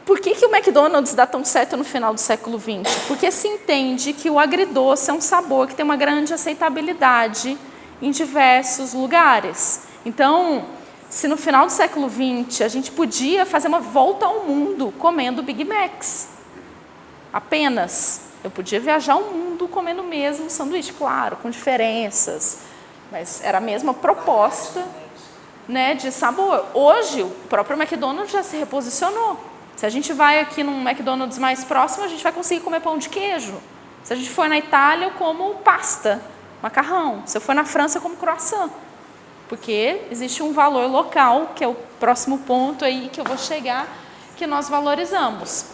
Por que o McDonald's dá tão certo no final do século XX? Porque se entende que o agridoce é um sabor que tem uma grande aceitabilidade em diversos lugares. Então, se no final do século XX a gente podia fazer uma volta ao mundo comendo Big Macs, apenas, eu podia viajar ao mundo comendo o mesmo sanduíche, claro, com diferenças, mas era a mesma proposta, né, de sabor. Hoje, o próprio McDonald's já se reposicionou. Se a gente vai aqui num McDonald's mais próximo, a gente vai conseguir comer pão de queijo. Se a gente for na Itália, eu como pasta, macarrão. Se eu for na França, eu como croissant. Porque existe um valor local, que é o próximo ponto aí que eu vou chegar, que nós valorizamos.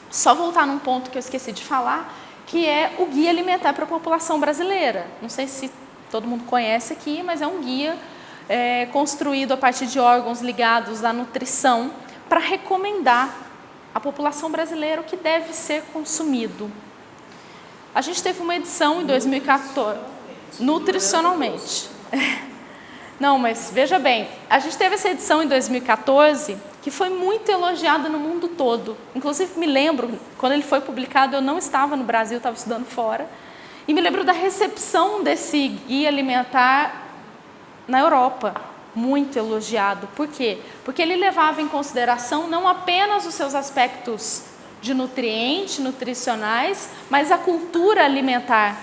Só voltar num ponto que eu esqueci de falar, que é o Guia Alimentar para a População Brasileira. Não sei se todo mundo conhece aqui, mas é um guia construído a partir de órgãos ligados à nutrição para recomendar à população brasileira o que deve ser consumido. A gente teve uma edição em 2014, nutricionalmente. Não, mas veja bem, a gente teve essa edição em 2014 que foi muito elogiada no mundo todo. Inclusive, me lembro, quando ele foi publicado, eu não estava no Brasil, estava estudando fora. E me lembro da recepção desse guia alimentar na Europa, muito elogiado. Por quê? Porque ele levava em consideração não apenas os seus aspectos de nutrientes, nutricionais, mas a cultura alimentar.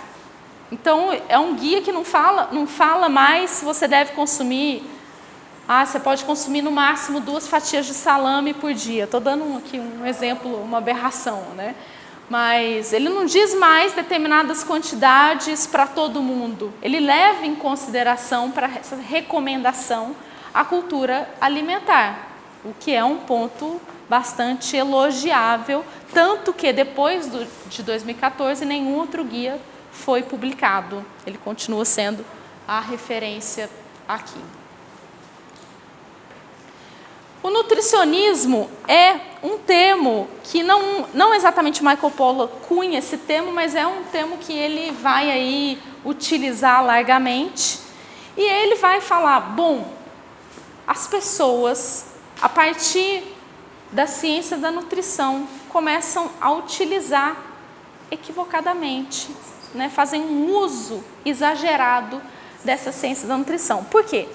Então, é um guia que não fala mais se você deve consumir. Você pode consumir no máximo 2 fatias de salame por dia. Estou dando aqui um exemplo, uma aberração, né? Mas ele não diz mais determinadas quantidades para todo mundo. Ele leva em consideração para essa recomendação a cultura alimentar, o que é um ponto bastante elogiável, tanto que depois de 2014 nenhum outro guia foi publicado. Ele continua sendo a referência aqui. O nutricionismo é um termo que não exatamente Michael Pollan cunha esse termo, mas é um termo que ele vai aí utilizar largamente. E ele vai falar, bom, as pessoas, a partir da ciência da nutrição, começam a utilizar equivocadamente, né, fazem um uso exagerado dessa ciência da nutrição. Por quê?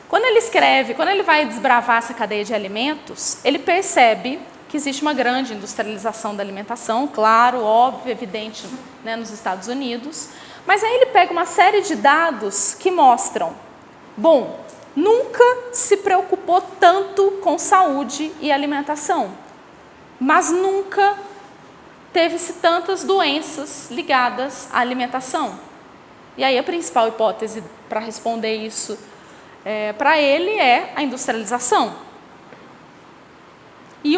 Quando ele vai desbravar essa cadeia de alimentos, ele percebe que existe uma grande industrialização da alimentação, claro, óbvio, evidente, né, nos Estados Unidos, mas aí ele pega uma série de dados que mostram, bom, nunca se preocupou tanto com saúde e alimentação, mas nunca teve-se tantas doenças ligadas à alimentação. E aí a principal hipótese para responder isso para ele é a industrialização. E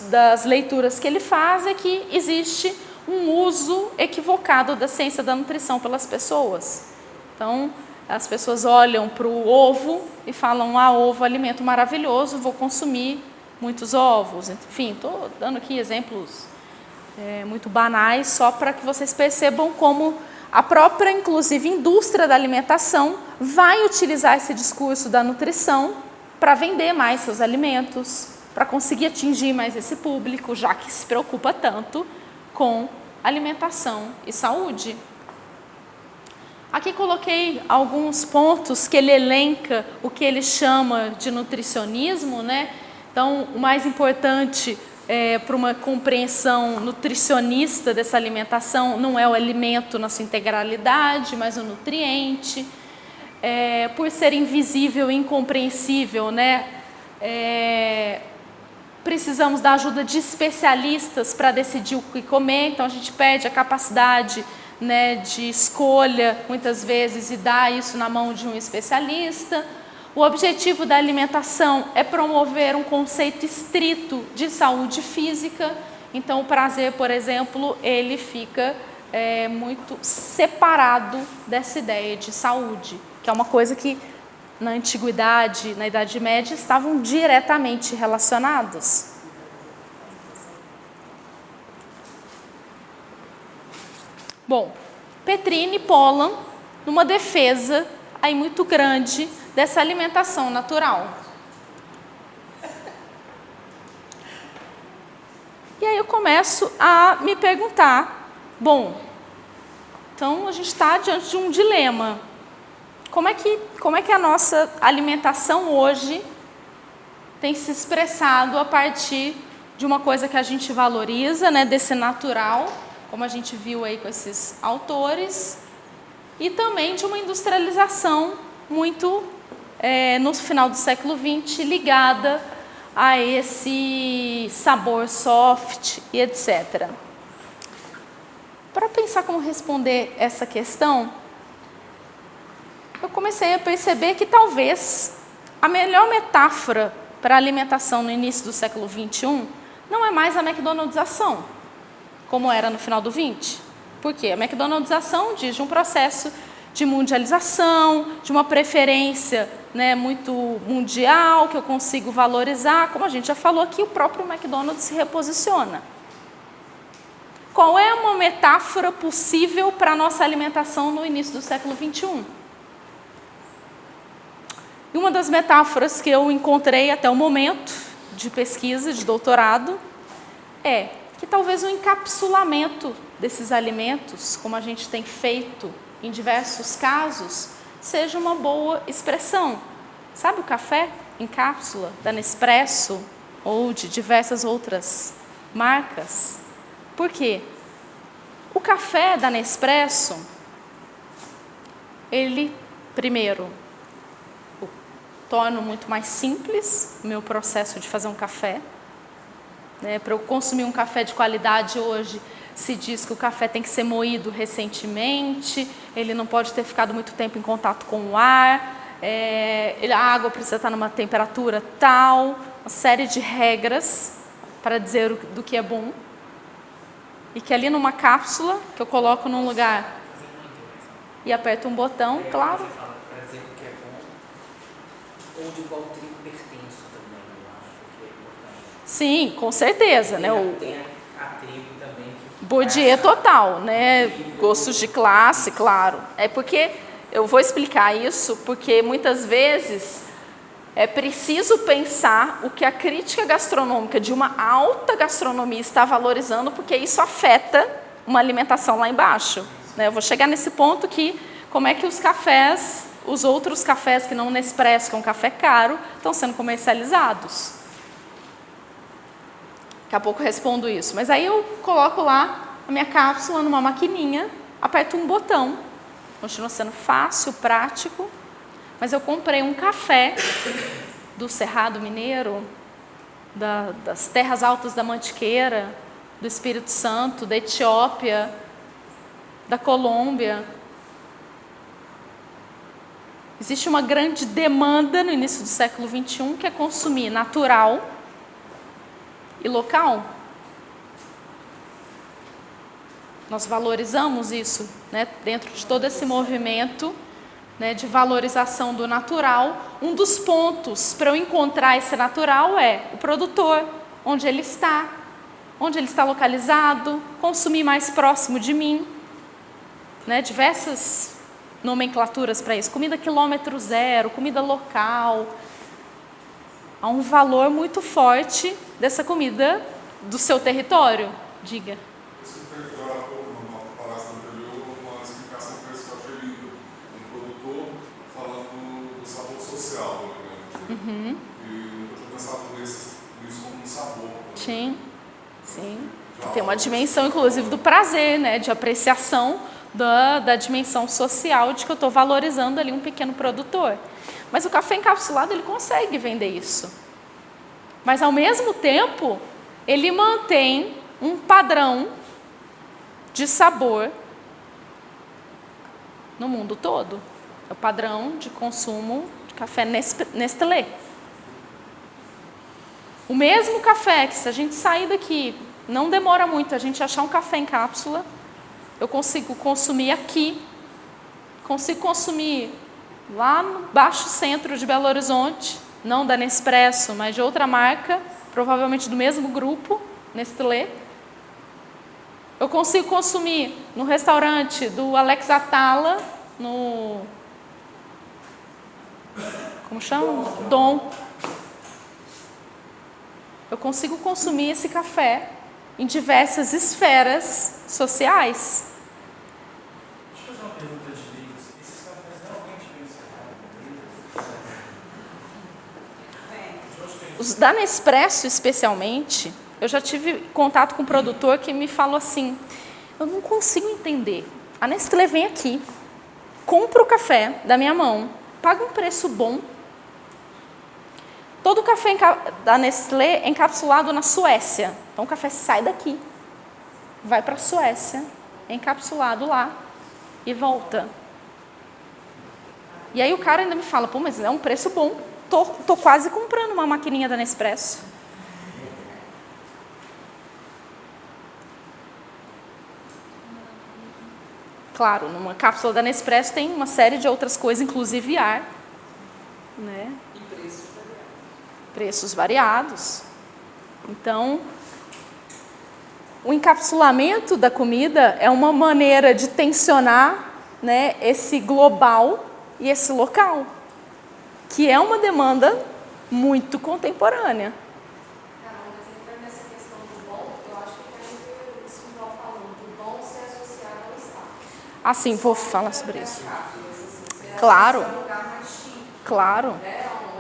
das leituras que ele faz é que existe um uso equivocado da ciência da nutrição pelas pessoas. Então, as pessoas olham para o ovo e falam, ovo é alimento maravilhoso, vou consumir muitos ovos. Enfim, estou dando aqui exemplos muito banais, só para que vocês percebam como a própria, inclusive, indústria da alimentação vai utilizar esse discurso da nutrição para vender mais seus alimentos, para conseguir atingir mais esse público, já que se preocupa tanto com alimentação e saúde. Aqui coloquei alguns pontos que ele elenca o que ele chama de nutricionismo, né? Então, o mais importante para uma compreensão nutricionista dessa alimentação não é o alimento na sua integralidade, mas o nutriente. por ser invisível e incompreensível, né? Precisamos da ajuda de especialistas para decidir o que comer, então a gente perde a capacidade, né, de escolha, muitas vezes, e dá isso na mão de um especialista. O objetivo da alimentação é promover um conceito estrito de saúde física, então o prazer, por exemplo, ele fica muito separado dessa ideia de saúde, que é uma coisa que na antiguidade, na Idade Média, estavam diretamente relacionados. Bom, Petrine e Pollan, numa defesa aí muito grande dessa alimentação natural. E aí eu começo a me perguntar, bom, então a gente está diante de um dilema. Como é que a nossa alimentação hoje tem se expressado a partir de uma coisa que a gente valoriza, né, desse natural, como a gente viu aí com esses autores, e também de uma industrialização muito, no final do século XX, ligada a esse sabor soft e etc. Para pensar como responder essa questão, eu comecei a perceber que talvez a melhor metáfora para a alimentação no início do século XXI não é mais a McDonaldização, como era no final do XX. Por quê? A McDonaldização diz de um processo de mundialização, de uma preferência, né, muito mundial, que eu consigo valorizar. Como a gente já falou aqui, o próprio McDonald's se reposiciona. Qual é uma metáfora possível para a nossa alimentação no início do século XXI? E uma das metáforas que eu encontrei até o momento de pesquisa, de doutorado, é que talvez o encapsulamento desses alimentos, como a gente tem feito em diversos casos, seja uma boa expressão. Sabe o café em cápsula da Nespresso ou de diversas outras marcas? Por quê? O café da Nespresso, ele, primeiro, torna muito mais simples o meu processo de fazer um café. Para eu consumir um café de qualidade hoje, se diz que o café tem que ser moído recentemente, ele não pode ter ficado muito tempo em contato com o ar, a água precisa estar numa temperatura tal, uma série de regras para dizer do que é bom. E que ali numa cápsula, que eu coloco num lugar e aperto um botão, claro. Você fala, para dizer o que é bom, ou de qual tribo pertence também, eu acho que é importante. Sim, com certeza, né? Tem a tribo também. Bourdieu total, né? Gostos de classe, claro. É porque, eu vou explicar isso, porque muitas vezes é preciso pensar o que a crítica gastronômica de uma alta gastronomia está valorizando, porque isso afeta uma alimentação lá embaixo. Né? Eu vou chegar nesse ponto que, como é que os cafés, os outros cafés que não Nespresso, que é um café caro, estão sendo comercializados. Daqui a pouco eu respondo isso. Mas aí eu coloco lá a minha cápsula numa maquininha, aperto um botão. Continua sendo fácil, prático. Mas eu comprei um café do Cerrado Mineiro, das terras altas da Mantiqueira, do Espírito Santo, da Etiópia, da Colômbia. Existe uma grande demanda no início do século XXI que é consumir natural e local. Nós valorizamos isso, né, dentro de todo esse movimento, né, de valorização do natural. Um dos pontos para eu encontrar esse natural é o produtor, onde ele está localizado, consumir mais próximo de mim, né, diversas nomenclaturas para isso, comida quilômetro zero, comida local. Há um valor muito forte dessa comida do seu território. Diga. Você perguntou há pouco, numa palestra anterior, uma explicação para isso que eu achei lindo. Um produtor falando do sabor social do alimento. E eu tinha pensado nisso como um sabor. Sim, sim. Tem uma dimensão, inclusive, do prazer, né, de apreciação da dimensão social de que eu estou valorizando ali um pequeno produtor. Mas o café encapsulado, ele consegue vender isso. Mas, ao mesmo tempo, ele mantém um padrão de sabor no mundo todo. É o padrão de consumo de café Nestlé. O mesmo café que, se a gente sair daqui, não demora muito a gente achar um café em cápsula, eu consigo consumir aqui, consigo consumir lá no baixo centro de Belo Horizonte, não da Nespresso, mas de outra marca, provavelmente do mesmo grupo, Nestlé. Eu consigo consumir no restaurante do Alex Atala, no... como chama? Dom. Eu consigo consumir esse café em diversas esferas sociais. Deixa eu fazer uma pergunta de livros. Esses cafés realmente vêm separados? Os da Nespresso, especialmente, eu já tive contato com um produtor que me falou assim, eu não consigo entender. A Nestlé vem aqui, compra o café da minha mão, paga um preço bom. Todo o café da Nestlé é encapsulado na Suécia. Então o café sai daqui, vai para a Suécia, é encapsulado lá e volta. E aí o cara ainda me fala, pô, mas é um preço bom. Tô quase comprando uma maquininha da Nespresso. Claro, numa cápsula da Nespresso tem uma série de outras coisas, inclusive ar, né? E preços variados. Preços variados. Então, o encapsulamento da comida é uma maneira de tensionar, né, esse global e esse local, que é uma demanda muito contemporânea. Carol, mas entrando nessa questão do bom, eu acho que tem muito isso que o Val falou, do bom ser associado ao status. Assim, vou falar sobre isso. Ser Claro. associado a um lugar mais chique, Claro. né? Uma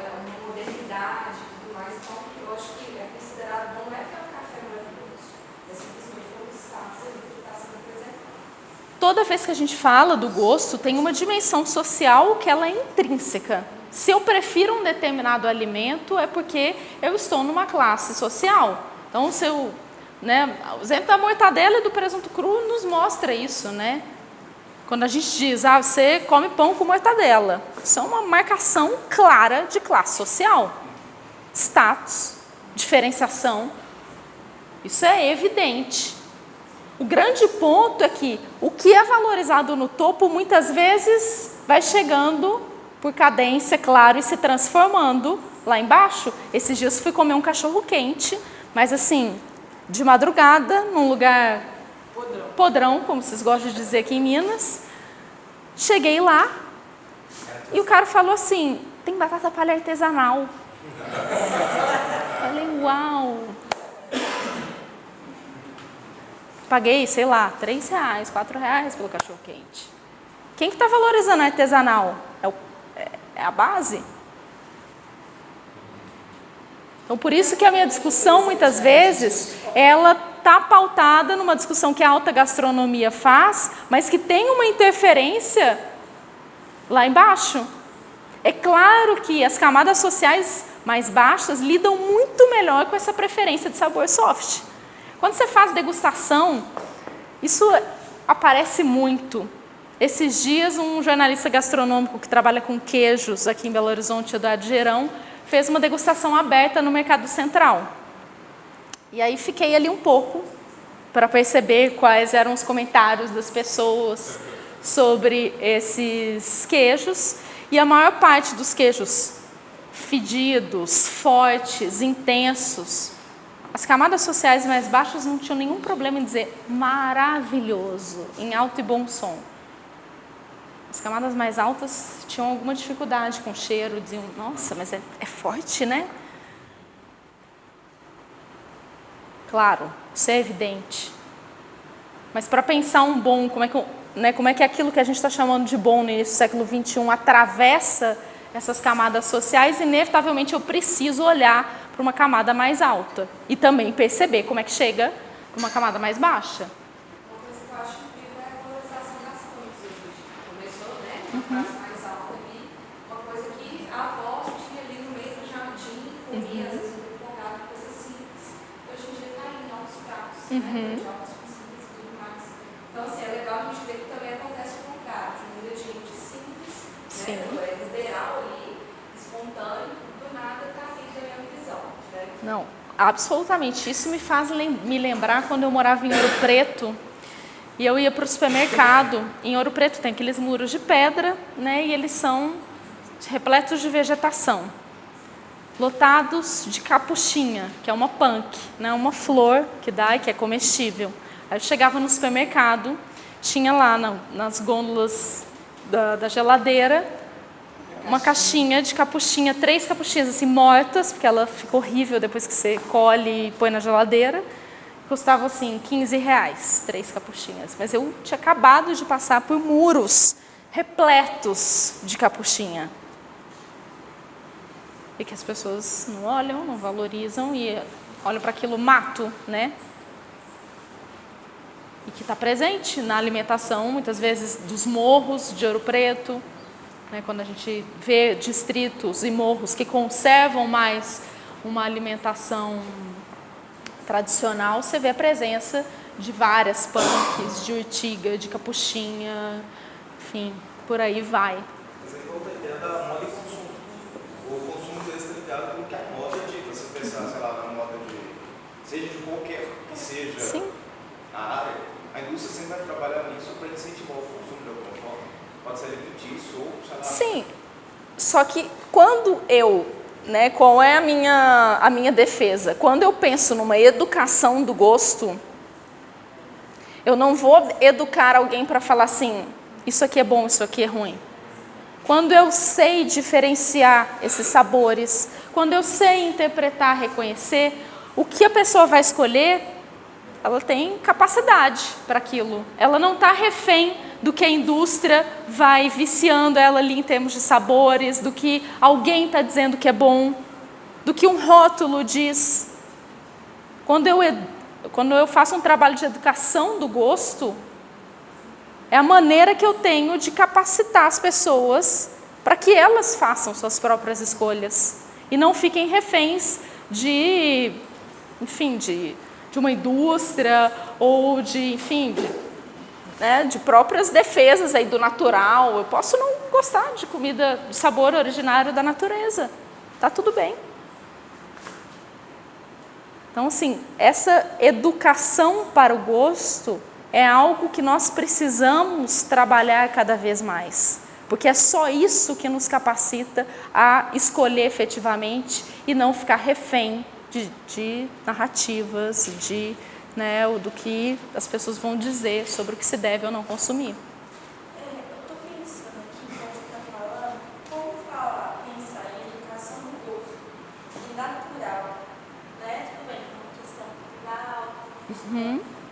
modernidade e tudo mais. Então, eu acho que é considerado bom, não é que é um café maravilhoso, é simplesmente pelo status ali que está sendo apresentado. Toda vez que a gente fala do gosto, tem uma dimensão social que ela é intrínseca. Se eu prefiro um determinado alimento, é porque eu estou numa classe social. Então, se eu, né, o exemplo da mortadela e do presunto cru nos mostra isso, né? Quando a gente diz, você come pão com mortadela, isso é uma marcação clara de classe social. Status, diferenciação, isso é evidente. O grande ponto é que o que é valorizado no topo, muitas vezes, vai chegando por cadência, claro, e se transformando lá embaixo. Esses dias fui comer um cachorro quente, mas assim, de madrugada, num lugar podrão, como vocês gostam de dizer aqui em Minas. Cheguei lá e o cara falou assim, tem batata palha artesanal. Falei, uau! Paguei, sei lá, R$3, R$4 pelo cachorro quente. Quem que está valorizando artesanal? É a base? Então, por isso que a minha discussão, muitas vezes, ela está pautada numa discussão que a alta gastronomia faz, mas que tem uma interferência lá embaixo. É claro que as camadas sociais mais baixas lidam muito melhor com essa preferência de sabor soft. Quando você faz degustação, isso aparece muito. Esses dias, um jornalista gastronômico que trabalha com queijos aqui em Belo Horizonte, Eduardo Gerão, fez uma degustação aberta no Mercado Central. E aí fiquei ali um pouco para perceber quais eram os comentários das pessoas sobre esses queijos. E a maior parte dos queijos fedidos, fortes, intensos, as camadas sociais mais baixas não tinham nenhum problema em dizer maravilhoso, em alto e bom som. As camadas mais altas tinham alguma dificuldade com o cheiro, diziam, nossa, mas é forte, né? Claro, isso é evidente. Mas para pensar um bom, como é que aquilo que a gente está chamando de bom no início do século XXI atravessa essas camadas sociais, inevitavelmente eu preciso olhar para uma camada mais alta e também perceber como é que chega para uma camada mais baixa. Uma coisa que eu acho incrível é a valorização das uma praça mais alta ali, uma coisa que a avó tinha ali no meio do jardim, comia, às vezes, um refogado, coisas simples. Hoje em dia está em altos pratos, né? De altos simples e tudo mais. Então, assim, é legal a gente ver que também acontece o contrário, de um ingrediente simples, né? É ideal ali, espontâneo, do nada está aqui da minha visão, né? Não, absolutamente. Isso me faz me lembrar quando eu morava em Ouro Preto e eu ia para o supermercado. Em Ouro Preto tem aqueles muros de pedra, né? E eles são repletos de vegetação, lotados de capuchinha, que é uma punk, né? Uma flor que dá e que é comestível. Aí eu chegava no supermercado, tinha lá nas gôndolas da geladeira uma caixinha de capuchinha, 3 capuchinhas assim mortas, porque ela fica horrível depois que você colhe e põe na geladeira. Custava assim R$15, 3 capuchinhas. Mas eu tinha acabado de passar por muros repletos de capuchinha. E que as pessoas não olham, não valorizam e olham para aquilo mato, né? E que está presente na alimentação, muitas vezes, dos morros de Ouro Preto. Quando a gente vê distritos e morros que conservam mais uma alimentação tradicional, você vê a presença de várias punks, de urtiga, de capuchinha, enfim, por aí vai. Mas aí volta a ideia da moda e consumo. O consumo dele está ligado com o que a moda dita. Se você pensar, sei lá, na moda seja de qualquer que seja a área, a indústria sempre vai trabalhar nisso para incentivar o consumo de alguma forma. Pode ser alimentício ou, sei lá... Sim, só que quando eu, qual é a minha defesa? Quando eu penso numa educação do gosto, eu não vou educar alguém para falar assim, isso aqui é bom, isso aqui é ruim. Quando eu sei diferenciar esses sabores, quando eu sei interpretar, reconhecer, o que a pessoa vai escolher, ela tem capacidade para aquilo. Ela não está refém do que a indústria vai viciando ela ali em termos de sabores, do que alguém está dizendo que é bom, do que um rótulo diz. Quando eu faço um trabalho de educação do gosto, é a maneira que eu tenho de capacitar as pessoas para que elas façam suas próprias escolhas e não fiquem reféns de uma indústria ou de próprias defesas aí do natural. Eu posso não gostar de comida de sabor originário da natureza. Tá tudo bem. Então, assim, essa educação para o gosto é algo que nós precisamos trabalhar cada vez mais. Porque é só isso que nos capacita a escolher efetivamente e não ficar refém de narrativas, do que as pessoas vão dizer sobre o que se deve ou não consumir. Eu estou pensando aqui, enquanto você está falando, como pensar em educação no gosto, e natural, né? Tudo bem, é uma questão cultural,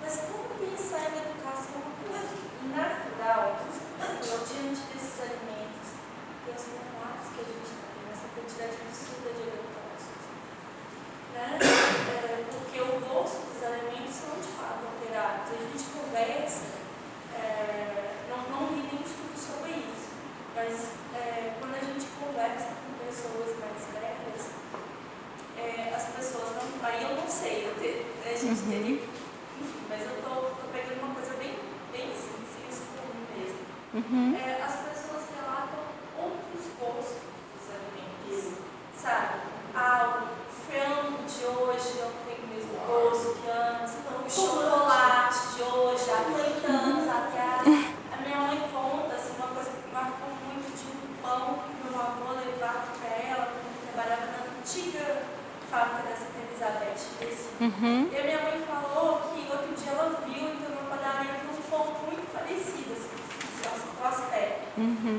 mas como pensar em educação natural, diante desses alimentos, tem os formatos que a gente tem, essa quantidade absurda de agrotóxicos, né? Porque o gosto dos alimentos são de fato alterados. A gente conversa, não li nenhum estudo sobre isso, mas quando a gente conversa com pessoas mais velhas, as pessoas não. Aí eu não sei, a gente teria. Enfim, mas eu estou pegando uma coisa bem assim, senso comum mesmo. As pessoas relatam outros gostos dos alimentos, sabe? O frango de hoje não tem o mesmo gosto que antes, o chocolate de hoje há 30 anos atrás. A minha mãe conta assim, uma coisa que marcou muito de um pão que meu avô levava para ela quando trabalhava na antiga fábrica da Santa Elizabeth. E a minha mãe falou que outro dia ela viu, então na padaria, viu um pão muito parecido, assim, com aspecto.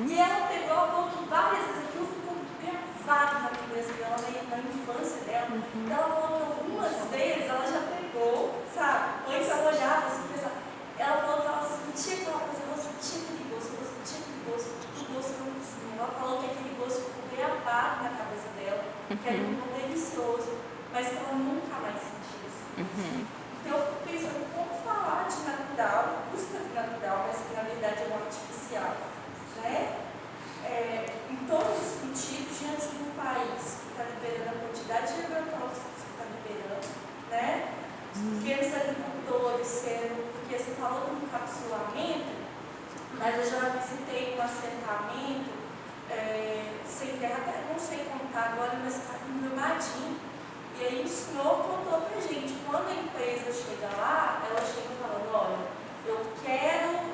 E ela pegou a boca várias vezes, aquilo ficou gravado na cabeça dela, na infância dela. Ela falou que algumas vezes ela já pegou, sabe? Antes ela olhava assim, pensava. Ela falou que ela sentia aquela coisa, ela sentia aquele gosto, o gosto não cozinha. Ela falou que aquele gosto ficou gravado na cabeça dela, que era um pão delicioso, mas que ela nunca mais sentia assim. Então eu fico pensando como falar de natural, busca de natural, mas que na verdade é um artificial, né? mas eu já visitei um assentamento sem terra, até não sei contar agora, mas está no Brumadinho. E aí o senhor contou pra gente, quando a empresa chega lá, ela chega falando, olha, eu quero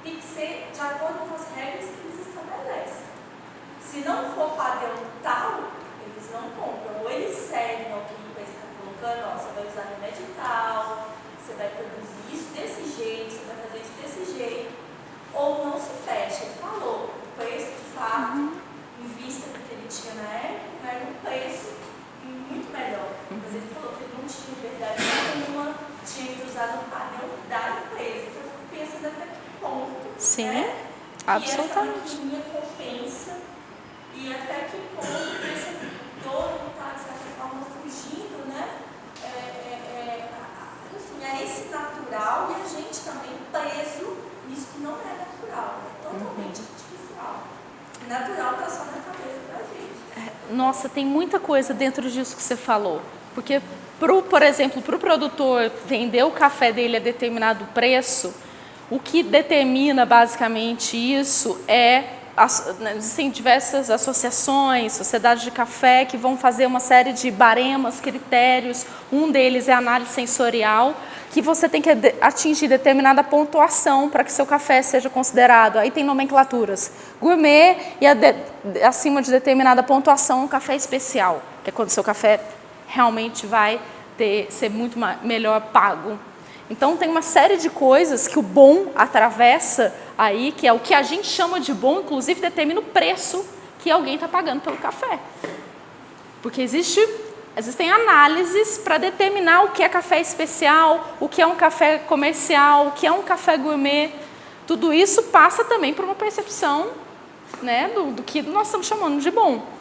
tem que ser de acordo com as regras que eles estabelecem. Se não for padrão tal, eles não compram. Ou eles seguem ao que a empresa está colocando, ó, você vai usar remédio tal, você vai produzir isso desse jeito, você vai fazer isso desse jeito. Ou não se fecha. Ele falou, o preço de fato, em vista do que ele tinha na época, era um preço muito melhor. Mas ele falou que ele não tinha liberdade nenhuma, tinha que usar no padrão da empresa. Então eu fico pensando até que ponto, Sim, né? absolutamente. E essa maquininha compensa e até que ponto esse dono está, de certa forma, fugindo, né? Enfim, é esse natural e a gente também preso nisso que não é natural, é totalmente artificial. Natural está só na cabeça da gente. Nossa, tem muita coisa dentro disso que você falou. Porque, por exemplo, para o produtor vender o café dele a determinado preço, o que determina basicamente isso existem diversas associações, sociedades de café que vão fazer uma série de baremas, critérios. Um deles é a análise sensorial, que você tem que atingir determinada pontuação para que seu café seja considerado. Aí tem nomenclaturas. Gourmet e acima de determinada pontuação, um café especial, que é quando seu café realmente vai ser muito melhor pago. Então tem uma série de coisas que o bom atravessa aí, que é o que a gente chama de bom, inclusive determina o preço que alguém está pagando pelo café. Porque existem análises para determinar o que é café especial, o que é um café comercial, o que é um café gourmet. Tudo isso passa também por uma percepção, né, do que nós estamos chamando de bom.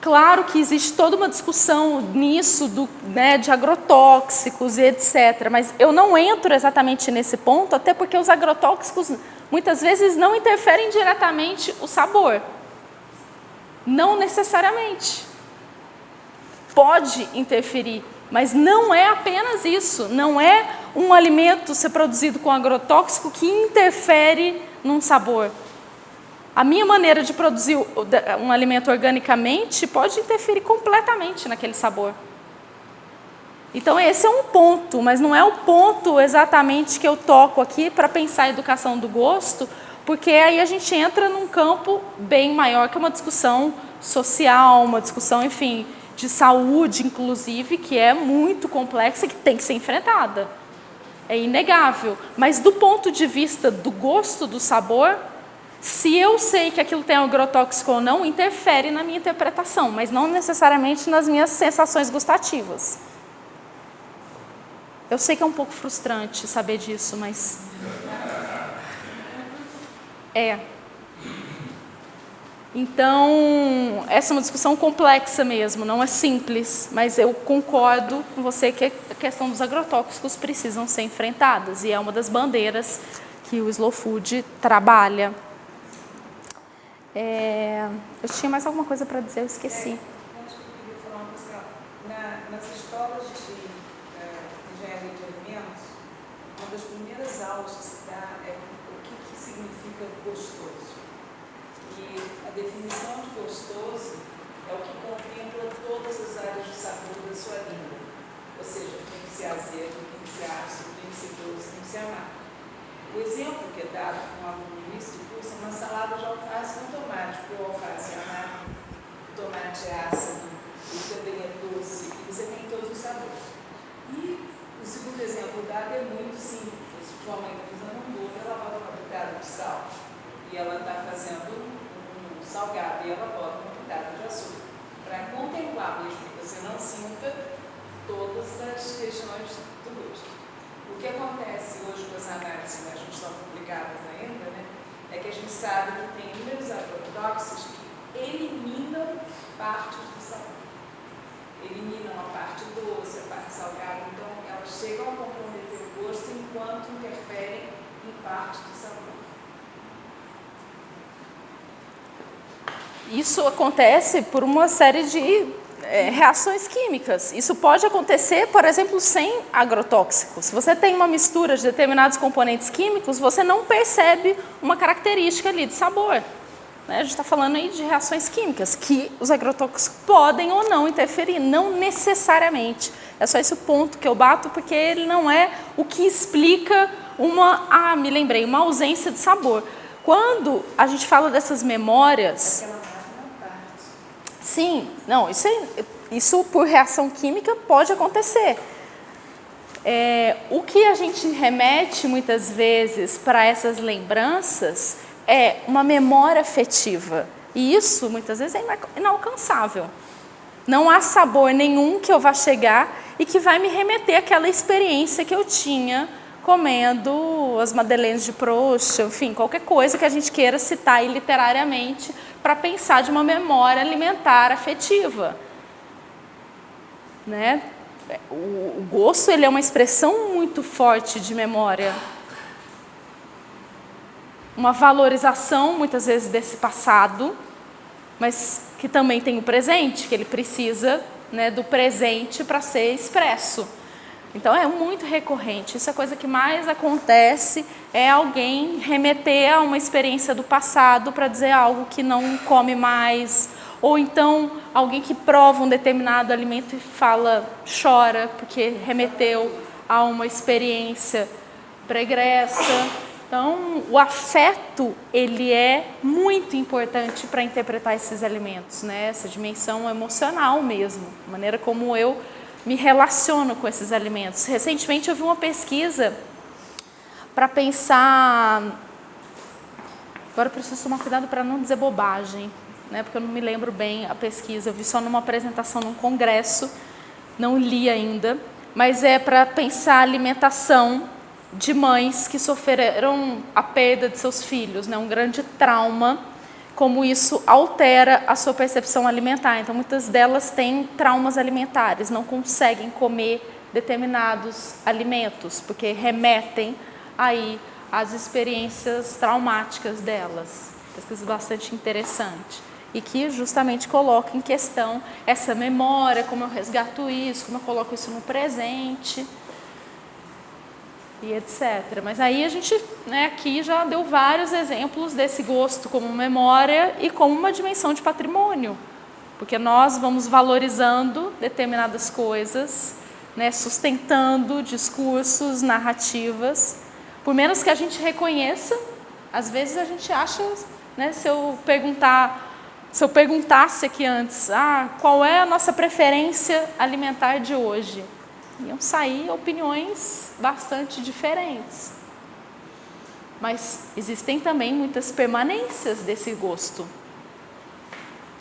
Claro que existe toda uma discussão nisso, de agrotóxicos e etc. Mas eu não entro exatamente nesse ponto, até porque os agrotóxicos muitas vezes não interferem diretamente o sabor. Não necessariamente. Pode interferir, mas não é apenas isso. Não é um alimento ser produzido com agrotóxico que interfere num sabor. A minha maneira de produzir um alimento organicamente pode interferir completamente naquele sabor. Então esse é um ponto, mas não é o ponto exatamente que eu toco aqui para pensar a educação do gosto, porque aí a gente entra num campo bem maior, que é uma discussão social, uma discussão, enfim, de saúde, inclusive, que é muito complexa e que tem que ser enfrentada. É inegável. Mas do ponto de vista do gosto, do sabor, se eu sei que aquilo tem agrotóxico ou não, interfere na minha interpretação, mas não necessariamente nas minhas sensações gustativas. Eu sei que é um pouco frustrante saber disso, mas Então, essa é uma discussão complexa mesmo, não é simples, mas eu concordo com você que a questão dos agrotóxicos precisam ser enfrentadas, e é uma das bandeiras que o Slow Food trabalha. Eu tinha mais alguma coisa para dizer, eu esqueci. Eu acho que eu queria falar uma coisa. Nas escolas de engenharia de alimentos, uma das primeiras aulas que se dá é o que significa gostoso. E a definição de gostoso é o que contempla todas as áreas de sabor da sua língua. Ou seja, tem que ser azedo, tem que ser ácido, tem que ser doce, tem que ser amargo. O exemplo que é dado com um aluno no início de curso é uma salada de alface com tomate, porque o alface é amargo, o tomate é ácido, ele também é doce, e você tem todos os sabores. E o segundo exemplo dado é muito simples. Sua mãe está fazendo um bolo, ela bota uma pitada de sal, e ela está fazendo um salgado, e ela bota uma pitada de açúcar, para contemplar mesmo que você não sinta todas as regiões do gosto. O que acontece hoje com as análises que a gente estão publicadas ainda, né, é que a gente sabe que tem inúmeros agrotóxicos que eliminam partes do sabor. Eliminam a parte doce, a parte salgada, então elas chegam a comprometer o gosto enquanto interferem em parte do sabor. Isso acontece por uma série de reações químicas. Isso pode acontecer, por exemplo, sem agrotóxico. Se você tem uma mistura de determinados componentes químicos, você não percebe uma característica ali de sabor. Né? A gente está falando aí de reações químicas, que os agrotóxicos podem ou não interferir, não necessariamente. É só esse o ponto que eu bato, porque ele não é o que explica me lembrei, uma ausência de sabor. Quando a gente fala dessas memórias... Aquela máquina parte. Sim, não, isso por reação química pode acontecer. O que a gente remete muitas vezes para essas lembranças é uma memória afetiva. E isso muitas vezes é inalcançável. Não há sabor nenhum que eu vá chegar e que vai me remeter àquela experiência que eu tinha comendo as madeleines de Proust, enfim, qualquer coisa que a gente queira citar aí literariamente para pensar de uma memória alimentar afetiva. Né? O gosto ele é uma expressão muito forte de memória. Uma valorização, muitas vezes, desse passado, mas que também tem o presente, que ele precisa, né, do presente para ser expresso. Então, é muito recorrente. Isso é a coisa que mais acontece, é alguém remeter a uma experiência do passado para dizer algo que não come mais. Ou então, alguém que prova um determinado alimento e chora, porque remeteu a uma experiência pregressa. Então, o afeto, ele é muito importante para interpretar esses alimentos, né? Essa dimensão emocional mesmo, a maneira como eu me relaciono com esses alimentos. Recentemente eu vi uma pesquisa para pensar... Agora eu preciso tomar cuidado para não dizer bobagem, né? Porque eu não me lembro bem a pesquisa. Eu vi só numa apresentação num congresso, não li ainda. Mas é para pensar a alimentação de mães que sofreram a perda de seus filhos, né? Um grande trauma, como isso altera a sua percepção alimentar. Então, muitas delas têm traumas alimentares, não conseguem comer determinados alimentos, porque remetem aí às experiências traumáticas delas. Pesquisa bastante interessante. E que justamente coloca em questão essa memória, como eu resgato isso, como eu coloco isso no presente, e etc. Mas aí a gente, né, aqui já deu vários exemplos desse gosto como memória e como uma dimensão de patrimônio, porque nós vamos valorizando determinadas coisas, né, sustentando discursos, narrativas, por menos que a gente reconheça. Às vezes a gente acha, né, se eu perguntasse aqui antes, qual é a nossa preferência alimentar de hoje? Iam sair opiniões bastante diferentes. Mas existem também muitas permanências desse gosto.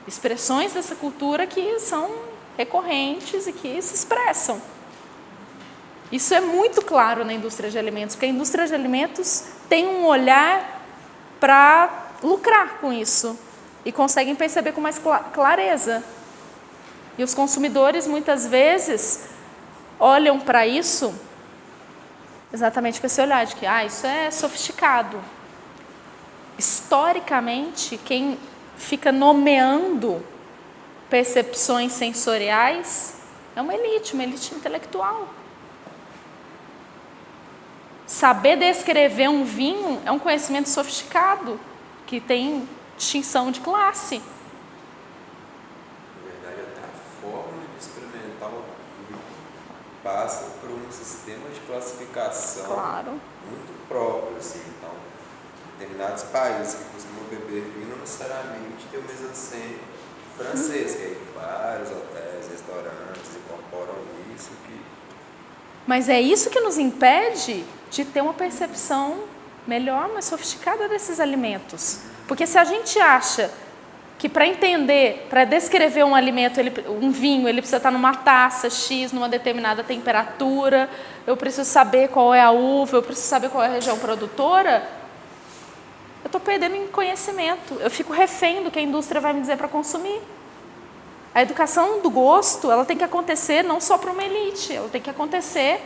Expressões dessa cultura que são recorrentes e que se expressam. Isso é muito claro na indústria de alimentos, porque a indústria de alimentos tem um olhar para lucrar com isso e conseguem perceber com mais clareza. E os consumidores, muitas vezes, olham para isso exatamente com esse olhar de que isso é sofisticado. Historicamente, quem fica nomeando percepções sensoriais é uma elite intelectual. Saber descrever um vinho é um conhecimento sofisticado, que tem distinção de classe. Na verdade, até a forma de experimentar o vinho passa por um sistema de classificação muito próprio. Assim. Então, determinados países que costumam beber vinho não necessariamente tem o mise-en-scène francês, que aí vários hotéis, restaurantes incorporam isso. Mas é isso que nos impede de ter uma percepção melhor, mais sofisticada desses alimentos. Porque se a gente acha que para entender, para descrever um alimento, um vinho, ele precisa estar numa taça X, numa determinada temperatura, eu preciso saber qual é a uva, eu preciso saber qual é a região produtora, eu estou perdendo em conhecimento. Eu fico refém do que a indústria vai me dizer para consumir. A educação do gosto, ela tem que acontecer não só para uma elite, ela tem que acontecer,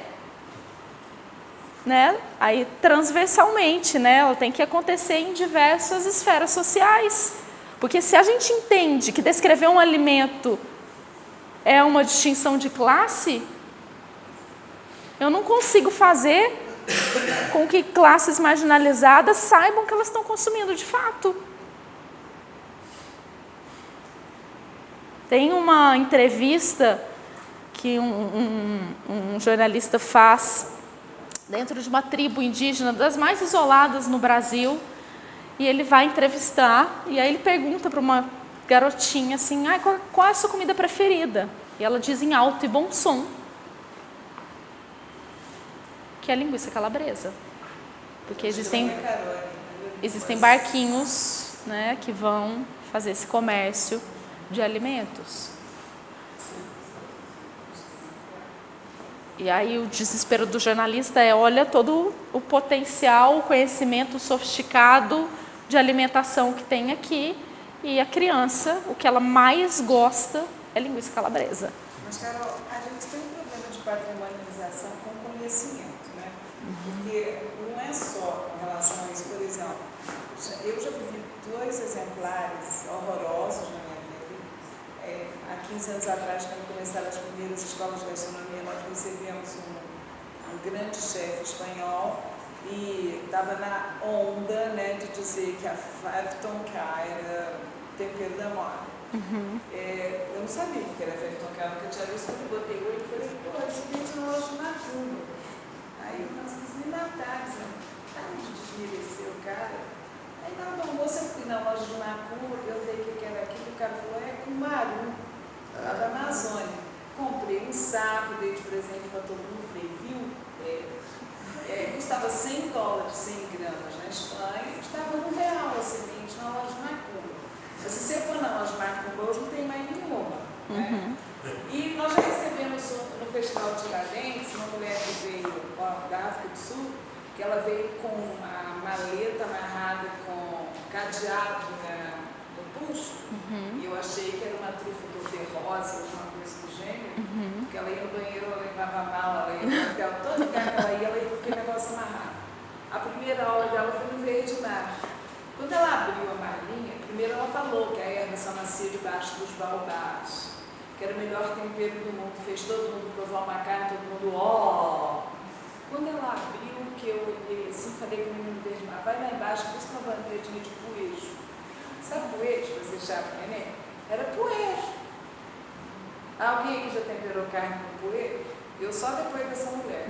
né, aí transversalmente, né, ela tem que acontecer em diversas esferas sociais. Porque se a gente entende que descrever um alimento é uma distinção de classe, eu não consigo fazer com que classes marginalizadas saibam que elas estão consumindo de fato. Tem uma entrevista que um jornalista faz dentro de uma tribo indígena das mais isoladas no Brasil, e ele vai entrevistar, e aí ele pergunta para uma garotinha assim, qual é a sua comida preferida? E ela diz em alto e bom som que é a linguiça calabresa. Porque existem barquinhos, né, que vão fazer esse comércio de alimentos. E aí o desespero do jornalista olha todo o potencial, o conhecimento sofisticado de alimentação que tem aqui, e a criança, o que ela mais gosta é linguiça calabresa. Mas, Carol, a gente tem um problema de patrimonialização com conhecimento, né? Porque não é só em relação a isso. Por exemplo, eu já vivi 2 exemplares horrorosos na minha vida. Há 15 anos atrás, quando começaram as primeiras escolas de gastronomia, nós recebemos um grande chefe espanhol e estava na onda, né, de dizer que a Five Tonka era tempero da moda. Eu não sabia o que era Five Tonka, porque eu tinha visto quando eu botei o olho e falei, pô, isso aqui é uma loja de macumba. Aí nós me mataram, dizendo, de desmerecer o cara. Aí na hora do almoço eu fui na loja de macumba, eu dei o que era aquilo, o cara falou, é cumaru, lá da Amazônia. Comprei um saco, dei de presente para todo mundo, falei, viu? Custava $100, 100 gramas na Espanha, custava R$1 a semente na loja de macumba. Mas se você for na loja de macumba, hoje não tem mais nenhuma. Né? E nós já recebemos no Festival de Tiradentes uma mulher que veio da África do Sul, que ela veio com a maleta amarrada com cadeado no pulso, e eu achei que era uma trufa rosa, alguma coisa do gênero, porque ela ia no banheiro, ela levava a mala, ela ia no hotel, todo lugar que ela ia com aquele negócio amarrado. A primeira aula dela foi no verde mar. Quando ela abriu a malinha, primeiro ela falou que a erva só nascia debaixo dos baobás, que era o melhor tempero do mundo, fez todo mundo provar uma carne, todo mundo, Quando ela abriu, que eu olhei assim, falei com o menino verde mar, vai lá embaixo, busca uma bandejinha de poejo. Sabe poejo, pra você chá pro neném? Era poejo. Alguém aqui já temperou carne com poejo? Eu só depois dessa mulher.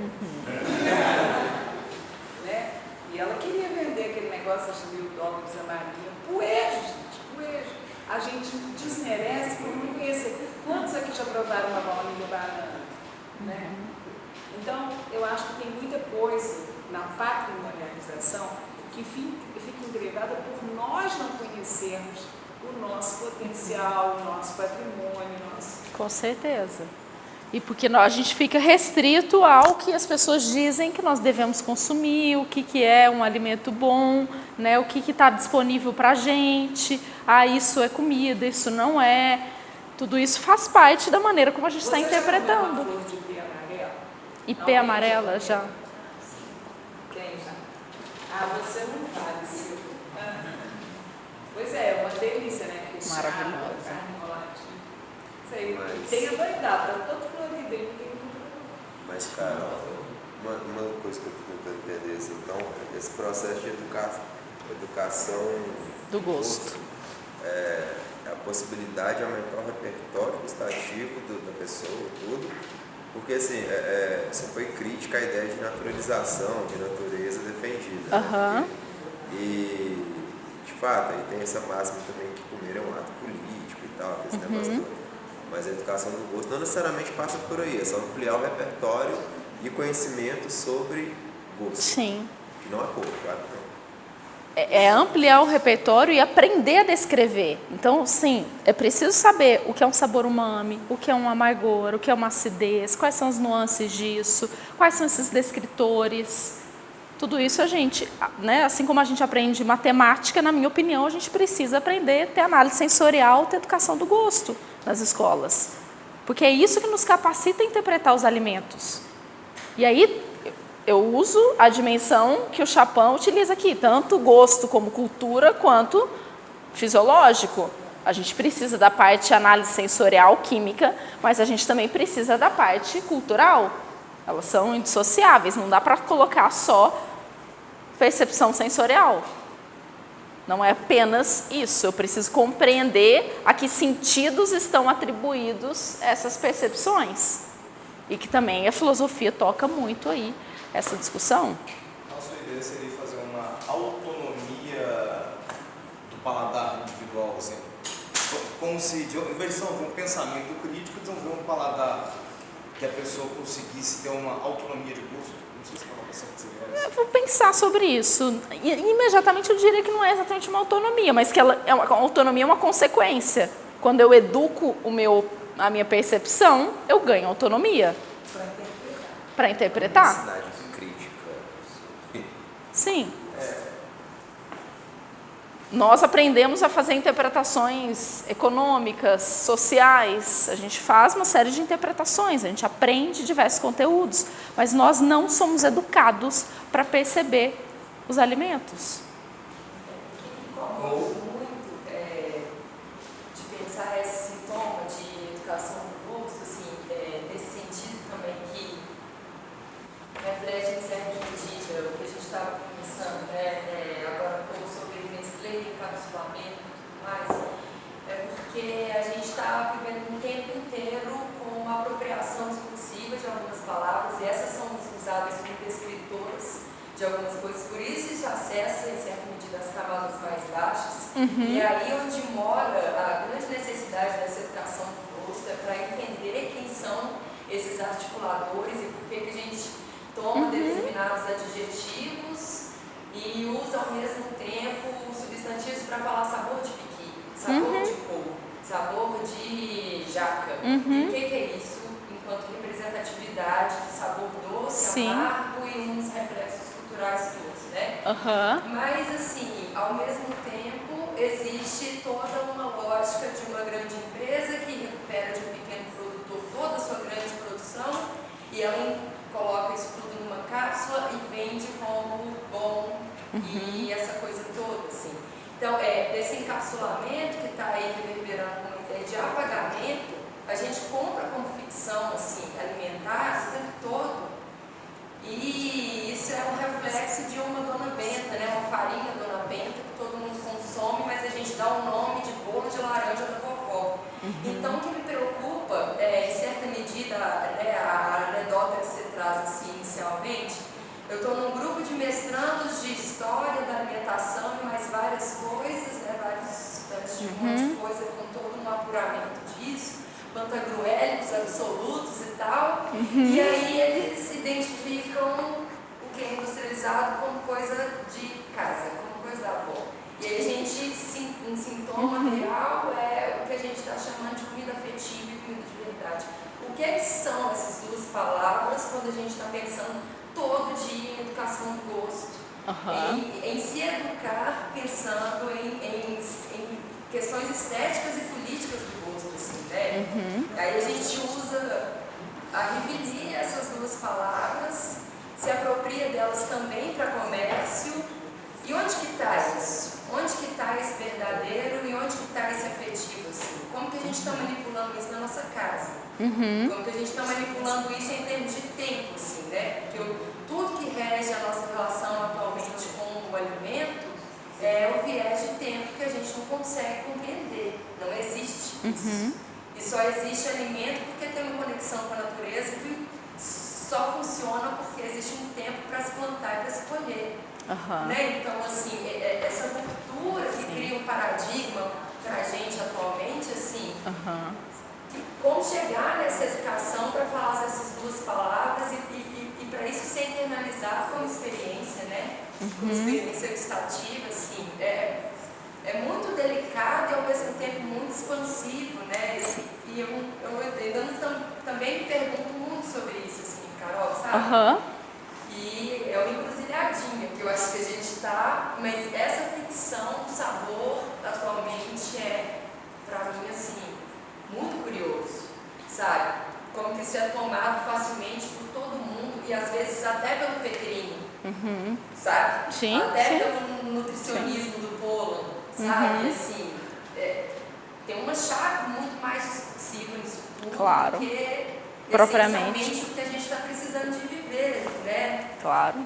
Né? E ela queria vender aquele negócio de $1.000 a marinha. Poejo, gente, poejo. A gente desmerece por não conhecer. Quantos aqui já provaram uma baunilha banana? Né? Então, eu acho que tem muita coisa na patrimonialização que fica engrevada por nós não conhecermos o nosso potencial, o nosso patrimônio. Com certeza. E porque a gente fica restrito ao que as pessoas dizem que nós devemos consumir, o que é um alimento bom, né? O que está disponível para a gente. Isso é comida, isso não é. Tudo isso faz parte da maneira como a gente está interpretando. Flor de ipê amarela? Ipê amarela, já. Quem já? Você não vale, Silvia. Pois é uma delícia, né? Maravilhosa. Carne enroladinha. Sei, tem adoidado, tá todo florido aí, não tem muito. Mas, Carol, uma coisa que eu fico tentando entender assim, então, esse processo de educação do gosto. A possibilidade de aumentar o repertório gustativo da pessoa, tudo, porque assim, você foi crítica à ideia de naturalização, de natureza defendida. Né? E, de fato, aí tem essa máxima também que comer é um ato político e tal, esse negócio todo. Mas a educação do gosto não necessariamente passa por aí, é só ampliar o repertório e conhecimento sobre gosto. Sim. Que não é pouco, claro que não. É ampliar o repertório e aprender a descrever. Então, sim, é preciso saber o que é um sabor umami, o que é um amargor, o que é uma acidez, quais são as nuances disso, quais são esses descritores. Tudo isso a gente, né, assim como a gente aprende matemática, na minha opinião, a gente precisa aprender a ter análise sensorial, ter educação do gosto nas escolas. Porque é isso que nos capacita a interpretar os alimentos. E aí, eu uso a dimensão que o Chapin utiliza aqui, tanto gosto como cultura, quanto fisiológico. A gente precisa da parte análise sensorial, química, mas a gente também precisa da parte cultural. Elas são indissociáveis, não dá para colocar só percepção sensorial. Não é apenas isso, eu preciso compreender a que sentidos estão atribuídos essas percepções. E que também a filosofia toca muito aí essa discussão. A sua ideia seria fazer uma autonomia do paladar individual, assim, como se, em vez de desenvolver um pensamento crítico, desenvolver um paladar que a pessoa conseguisse ter uma autonomia de gosto. Não sei se é uma noção que seria essa. Eu vou pensar sobre isso. E, imediatamente eu diria que não é exatamente uma autonomia, mas que ela a autonomia é uma consequência. Quando eu educo a minha percepção, eu ganho autonomia. Para interpretar. Necessidade crítica. Sim. Nós aprendemos a fazer interpretações econômicas, sociais, a gente faz uma série de interpretações, a gente aprende diversos conteúdos, mas nós não somos educados para perceber os alimentos. Incomoda muito de pensar esse sintoma de educação do gosto, assim, nesse sentido também que reflete em certa medida o que a gente estava pensando, agora um pouco sobre Nestlé, encapsulamento e tudo mais, porque a gente está vivendo um tempo inteiro com uma apropriação discursiva de algumas palavras, e essas são usadas como descritoras de algumas coisas, por isso acessa, em certa medida, as camadas mais baixas. E aí onde mora a grande necessidade dessa educação do gosto é para entender quem são esses articuladores e por que a gente toma determinados adjetivos e usa ao mesmo tempo substantivos para falar sabor de piqui, sabor de couve, sabor de jaca. E o que é isso enquanto representatividade de sabor doce, amargo e uns reflexos culturais todos, né? Mas assim, ao mesmo tempo, existe toda uma lógica de uma grande empresa que recupera de um pequeno produtor toda a sua grande produção e ela coloca isso tudo numa cápsula e vende como bom e essa coisa toda, assim. Então, desse encapsulamento que está aí reverberando uma ideia de apagamento, a gente compra como ficção, assim, alimentar o tempo todo. E isso é um reflexo de uma Dona Benta, né? Uma farinha Dona Benta que todo mundo consome, mas a gente dá o nome de bolo de laranja da vovó. Então, o que me preocupa, em certa medida, a anedota que você traz assim, inicialmente, eu estou num grupo de mestrandos de história da alimentação e mais várias coisas, vários estudantes de um monte de coisa com todo um apuramento disso, pantagruélicos absolutos e tal, e aí eles identificam o que é industrializado como coisa de casa, como coisa da avó. E aí a gente, um sintoma real é o que a gente está chamando de comida afetiva e comida de verdade. O que são essas duas palavras quando a gente está pensando todo dia em educação do gosto? Em se educar pensando em questões estéticas e políticas do gosto, assim, né? Aí a gente usa a revelia essas duas palavras, se apropria delas também para comércio. E onde que está isso? Onde que está esse verdadeiro e onde que está esse afetivo, assim? Como que a gente está manipulando isso na nossa casa? Como que a gente está manipulando isso em termos de tempo, assim, né? Porque tudo que rege a nossa relação atualmente com o alimento é o viés de tempo que a gente não consegue compreender. Não existe isso. E só existe alimento porque tem uma conexão com a natureza que só funciona porque existe um tempo para se plantar e para se colher. Né? Então, assim, essa ruptura que cria um paradigma para a gente atualmente, assim, como chegar nessa educação para falar dessas duas palavras e para isso ser internalizado como experiência, né? Como experiência gustativa, assim, é muito delicado e ao mesmo tempo muito expansivo, né? E eu também me pergunto muito sobre isso, assim, Carol, sabe? E é uma encruzilhadinha que eu acho que a gente está, mas essa ficção do sabor atualmente para mim, assim, muito curioso, sabe? Como que isso é tomado facilmente por todo mundo e às vezes até pelo Petrinho, sabe? Até pelo nutricionismo do Polo, sabe? Assim, tem uma chave muito mais discursiva nisso tudo Claro. do que Propriamente. essencialmente o que a gente está precisando de viver, né? Claro.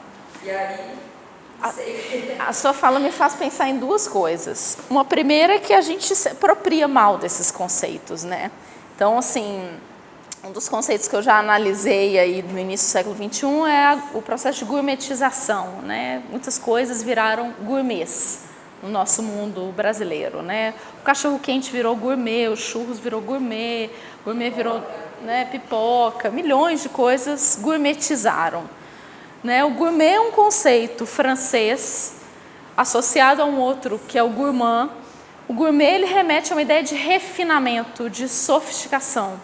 E aí, não sei. A sua fala me faz pensar em duas coisas. Uma primeira é que a gente se apropria mal desses conceitos, né? Então, assim, um dos conceitos que eu já analisei aí no início do século XXI é o processo de gourmetização, né? Muitas coisas viraram gourmets no nosso mundo brasileiro, né? O cachorro-quente virou gourmet, os churros virou gourmet virou, né, pipoca, milhões de coisas gourmetizaram. Né? O gourmet é um conceito francês associado a um outro que é o gourmand. O gourmet ele remete a uma ideia de refinamento, de sofisticação.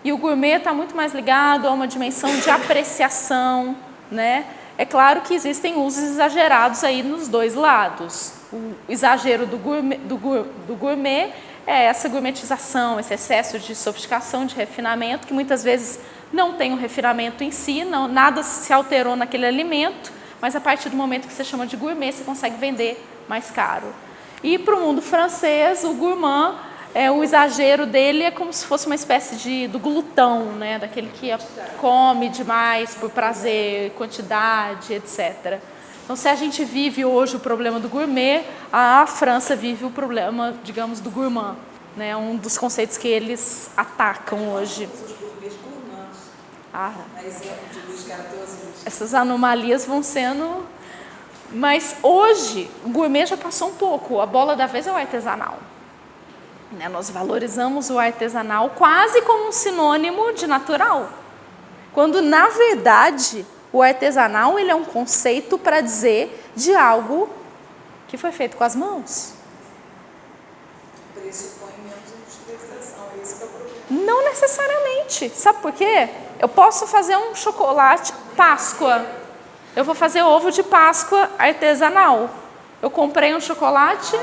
E o gourmet está muito mais ligado a uma dimensão de apreciação, né? É claro que existem usos exagerados aí nos dois lados. O exagero do gourmet é essa gourmetização, esse excesso de sofisticação, de refinamento, que muitas vezes não tem um refinamento em si, não, nada se alterou naquele alimento, mas a partir do momento que você chama de gourmet, você consegue vender mais caro. E para o mundo francês, o gourmand, o exagero dele é como se fosse uma espécie do glutão, né? Daquele que come demais por prazer, quantidade, etc. Então, se a gente vive hoje o problema do gourmet, a França vive o problema, digamos, do gourmand, né? Um dos conceitos que eles atacam hoje. Essas anomalias vão sendo... Mas hoje, o gourmet já passou um pouco. A bola da vez é o artesanal. Né? Nós valorizamos o artesanal quase como um sinônimo de natural. Quando, na verdade, o artesanal ele é um conceito para dizer de algo que foi feito com as mãos. Pressupõe menos industrialização, é esse que é o problema. Não necessariamente. Sabe por quê? Eu posso fazer um chocolate Páscoa. Eu vou fazer ovo de Páscoa artesanal. Eu comprei um chocolate.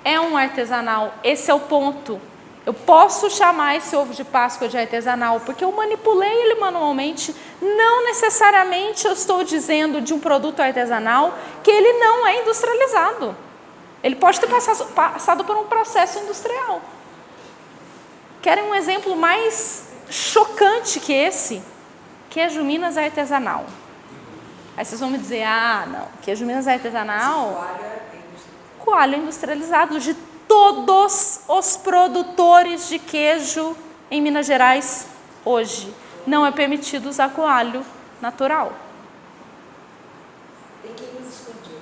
É um artesanal. Esse é o ponto. Eu posso chamar esse ovo de Páscoa de artesanal, porque eu manipulei ele manualmente. Não necessariamente eu estou dizendo de um produto artesanal que ele não é industrializado. Ele pode ter passado por um processo industrial. Querem um exemplo mais chocante que esse? Queijo Minas artesanal. Aí vocês vão me dizer, não, queijo Minas artesanal, coalho industrializado de todos os produtores de queijo em Minas Gerais hoje. Não é permitido usar coalho natural.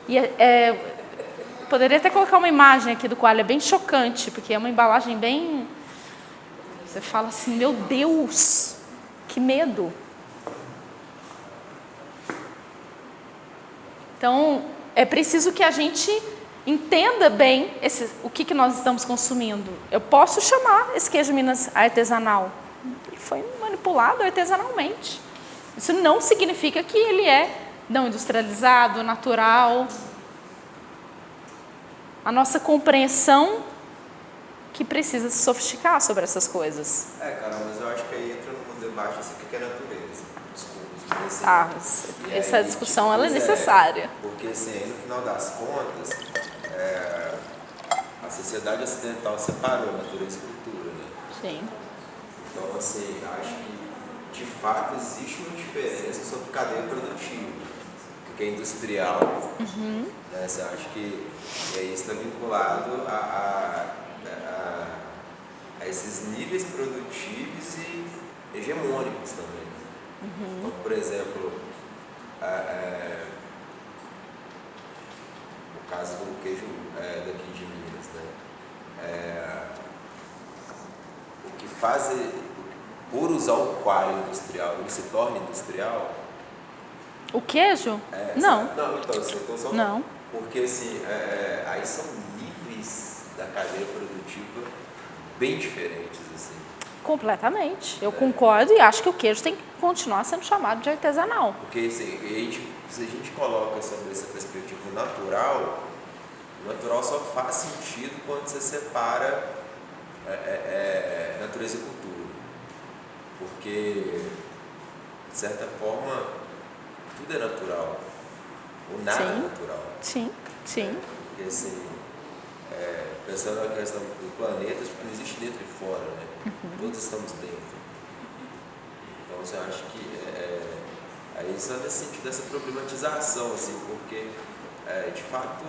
E poderia até colocar uma imagem aqui do coalho, é bem chocante, porque é uma embalagem bem... Você fala assim, meu Deus, que medo. Então, é preciso que a gente entenda bem o que nós estamos consumindo. Eu posso chamar esse queijo Minas artesanal. Ele foi manipulado artesanalmente. Isso não significa que ele é não industrializado, natural. A nossa compreensão que precisa se sofisticar sobre essas coisas. Carol, mas eu acho que aí entra no debate assim, o que é natureza. Desculpa. Essa discussão ela é necessária. Porque assim, aí, no final das contas, a sociedade ocidental separou natureza e cultura, né? Sim. Então, assim, acho que de fato existe uma diferença sobre cadeia produtiva, que é industrial. Né? Você acha que isso está vinculado a esses níveis produtivos e hegemônicos também. Então, por exemplo, o caso do queijo daqui de Minas, né? O que faz, por usar o coalho industrial, ele se torna industrial? O queijo? Não. Não, então só não. Porque assim, aí são níveis da cadeia produtiva bem diferentes, assim. Completamente. Eu concordo e acho que o queijo tem que continuar sendo chamado de artesanal. Porque assim, se a gente coloca sobre essa perspectiva natural, o natural só faz sentido quando você separa natureza e cultura. Porque, de certa forma, tudo é natural. Ou nada é natural. Sim. Porque assim, pensando na questão do planeta, tipo, não existe dentro e fora, né? Todos estamos dentro. Então, você acha que aí só nesse sentido dessa problematização, assim, porque, de fato,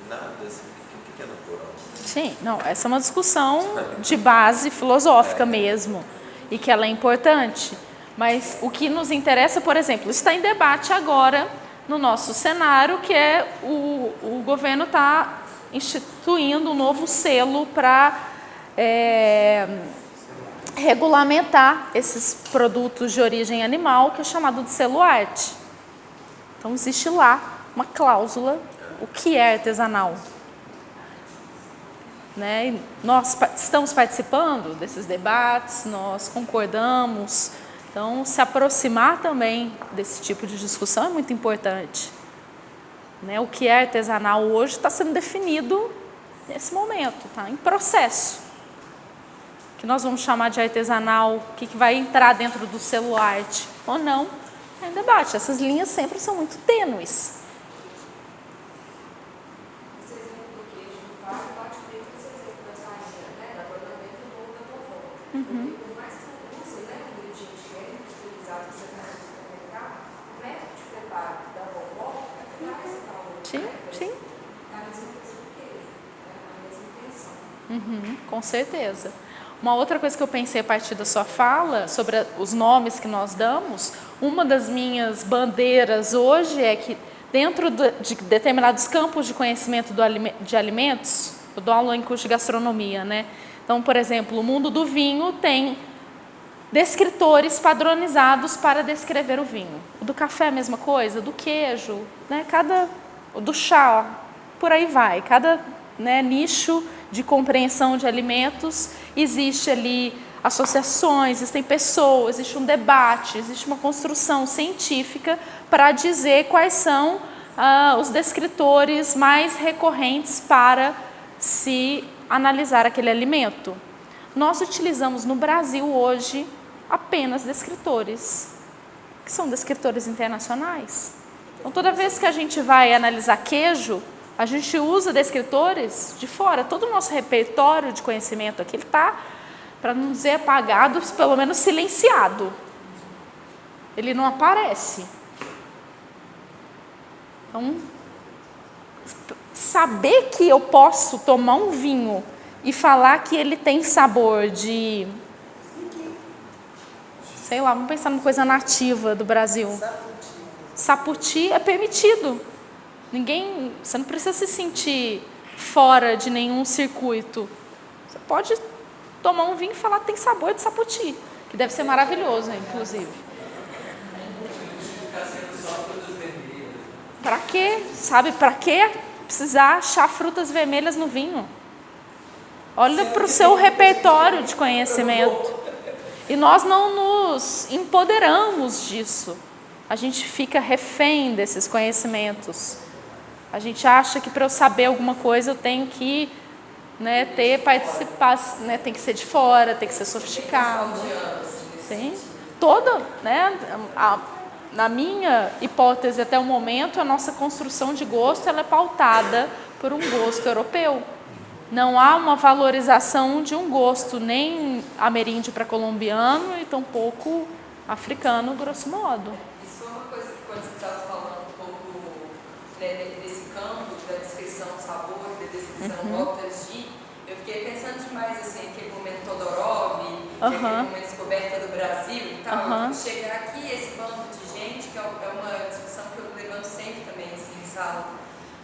nada, assim, o que é natural? Sim, não, essa é uma discussão de base filosófica mesmo, e que ela é importante. Mas o que nos interessa, por exemplo, está em debate agora no nosso cenário, que é o governo está instituindo um novo selo para regulamentar esses produtos de origem animal, que é chamado de selo arte. Então existe lá uma cláusula, o que é artesanal. Né? E nós estamos participando desses debates, nós concordamos. Então, se aproximar também desse tipo de discussão é muito importante. Né? O que é artesanal hoje está sendo definido nesse momento, está em processo. O que nós vamos chamar de artesanal, o que vai entrar dentro do selo arte ou não, é em debate. Essas linhas sempre são muito tênues. Por mais que você use, né, um ingrediente que é industrializado, que você vai no supermercado, o método de preparo da vovó é pegar esse valor. Sim, sim. É a mesma coisa do queijo, é a mesma intenção. Com certeza. Uma outra coisa que eu pensei a partir da sua fala, sobre os nomes que nós damos, uma das minhas bandeiras hoje é que dentro de determinados campos de conhecimento de alimentos, eu dou aula em curso de gastronomia, né? Então, por exemplo, o mundo do vinho tem descritores padronizados para descrever o vinho. O do café é a mesma coisa, do queijo, né? Do chá, por aí vai. Cada nicho de compreensão de alimentos existe ali associações, existem pessoas, existe um debate, existe uma construção científica para dizer quais são os descritores mais recorrentes para se analisar aquele alimento. Nós utilizamos no Brasil hoje apenas descritores, que são descritores internacionais. Então, toda vez que a gente vai analisar queijo, a gente usa descritores de fora. Todo o nosso repertório de conhecimento aqui está, para não dizer apagado, pelo menos silenciado. Ele não aparece. Então, saber que eu posso tomar um vinho e falar que ele tem sabor de, sei lá, vamos pensar numa coisa nativa do Brasil. Saputi é permitido. Você não precisa se sentir fora de nenhum circuito. Você pode tomar um vinho e falar que tem sabor de saputi, que deve ser maravilhoso, inclusive. Para quê? Sabe para quê? Precisar achar frutas vermelhas no vinho. Olha para o seu repertório de conhecimento. E nós não nos empoderamos disso. A gente fica refém desses conhecimentos. A gente acha que para eu saber alguma coisa eu tenho que ter participação, tem que ser de fora, tem que ser sofisticado. Sim. Na minha hipótese até o momento, a nossa construção de gosto ela é pautada por um gosto europeu. Não há uma valorização de um gosto nem ameríndio para colombiano e tampouco africano, grosso modo. Isso foi uma coisa que quando você estava falando um pouco desse campo, da descrição do sabor, da descrição Walters G, eu fiquei pensando demais, assim, aquele momento Todorov, aquele momento descoberta do Brasil e tal. Chegar aqui, esse bando de gente, que é uma discussão que eu levanto sempre também, assim, em sala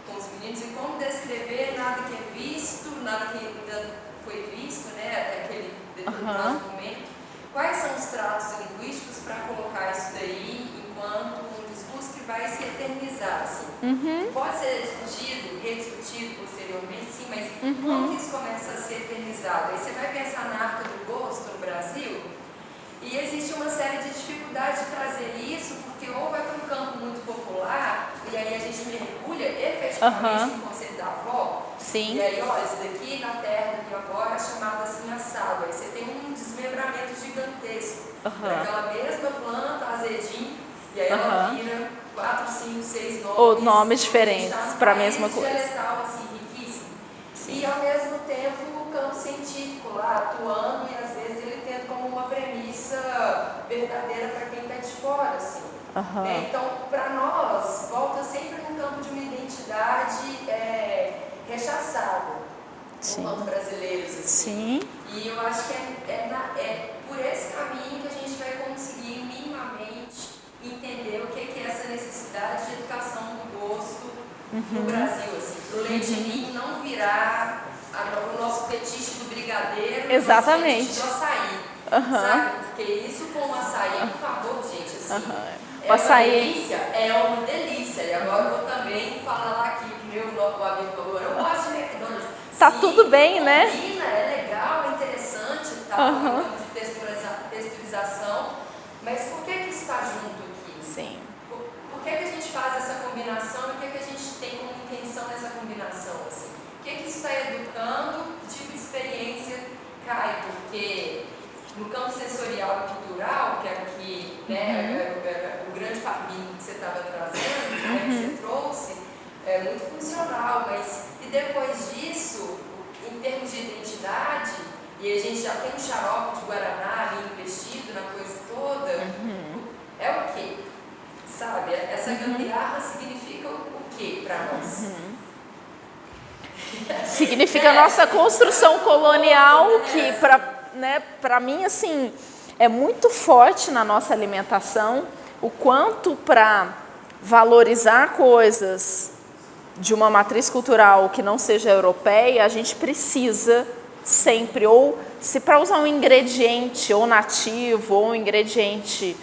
com os meninos, e como descrever nada que é visto, nada que ainda foi visto, até aquele determinado momento. Quais são os tratos linguísticos para colocar isso daí enquanto um discurso que vai se eternizar, assim? Pode ser discutido, rediscutido posteriormente, sim, mas como que isso começa a ser eternizado? Aí você vai pensar na arte do gosto no Brasil, e existe uma série de dificuldades de trazer isso, porque ou vai para um campo muito popular, e aí a gente mergulha efetivamente no conceito da avó. Sim. E aí, olha, isso daqui na terra da minha avó era chamado assim assado. Aí você tem um desmembramento gigantesco daquela mesma planta, azedinho, e aí ela vira 4, 5, 6 nomes. Ou nomes diferentes para a mesma coisa. Dialetal, assim, riquíssimo. e ao mesmo tempo o campo científico lá atuando, e às vezes ele tendo como uma premissa verdadeira para quem está de fora, assim. Então, para nós, volta sempre num campo de uma identidade rechaçada, enquanto brasileiros, assim. E eu acho que é por esse caminho que a gente vai conseguir minimamente entender o que é essa necessidade de educação do gosto no Brasil, assim, para o leite ninho não virar o nosso fetiche do brigadeiro, exatamente, o nosso fetiche do açaí, sabe? Porque isso com o açaí, por favor, gente, assim, é uma delícia, e agora eu vou também falar lá aqui, que meu amigo falou, eu gosto de McDonald's. Tá tudo bem, né? É legal, é interessante, tá? De texturização, mas por que isso está junto aqui? Sim. Por que a gente faz essa combinação e o que a gente tem como intenção nessa combinação? Assim? O que isso está educando? Que tipo de experiência cai? Porque no campo sensorial e cultural, que aqui, né, o grande caminho que você estava trazendo, que você trouxe, é muito funcional, mas e depois disso, em termos de identidade, e a gente já tem um xarope de Guaraná ali investido na coisa toda, é o quê? Sabe? Essa gambiarra significa o quê para nós? Significa a nossa construção colonial, que para mim, assim, é muito forte na nossa alimentação, o quanto para valorizar coisas de uma matriz cultural que não seja europeia, a gente precisa sempre, ou se para usar um ingrediente ou nativo, ou um ingrediente,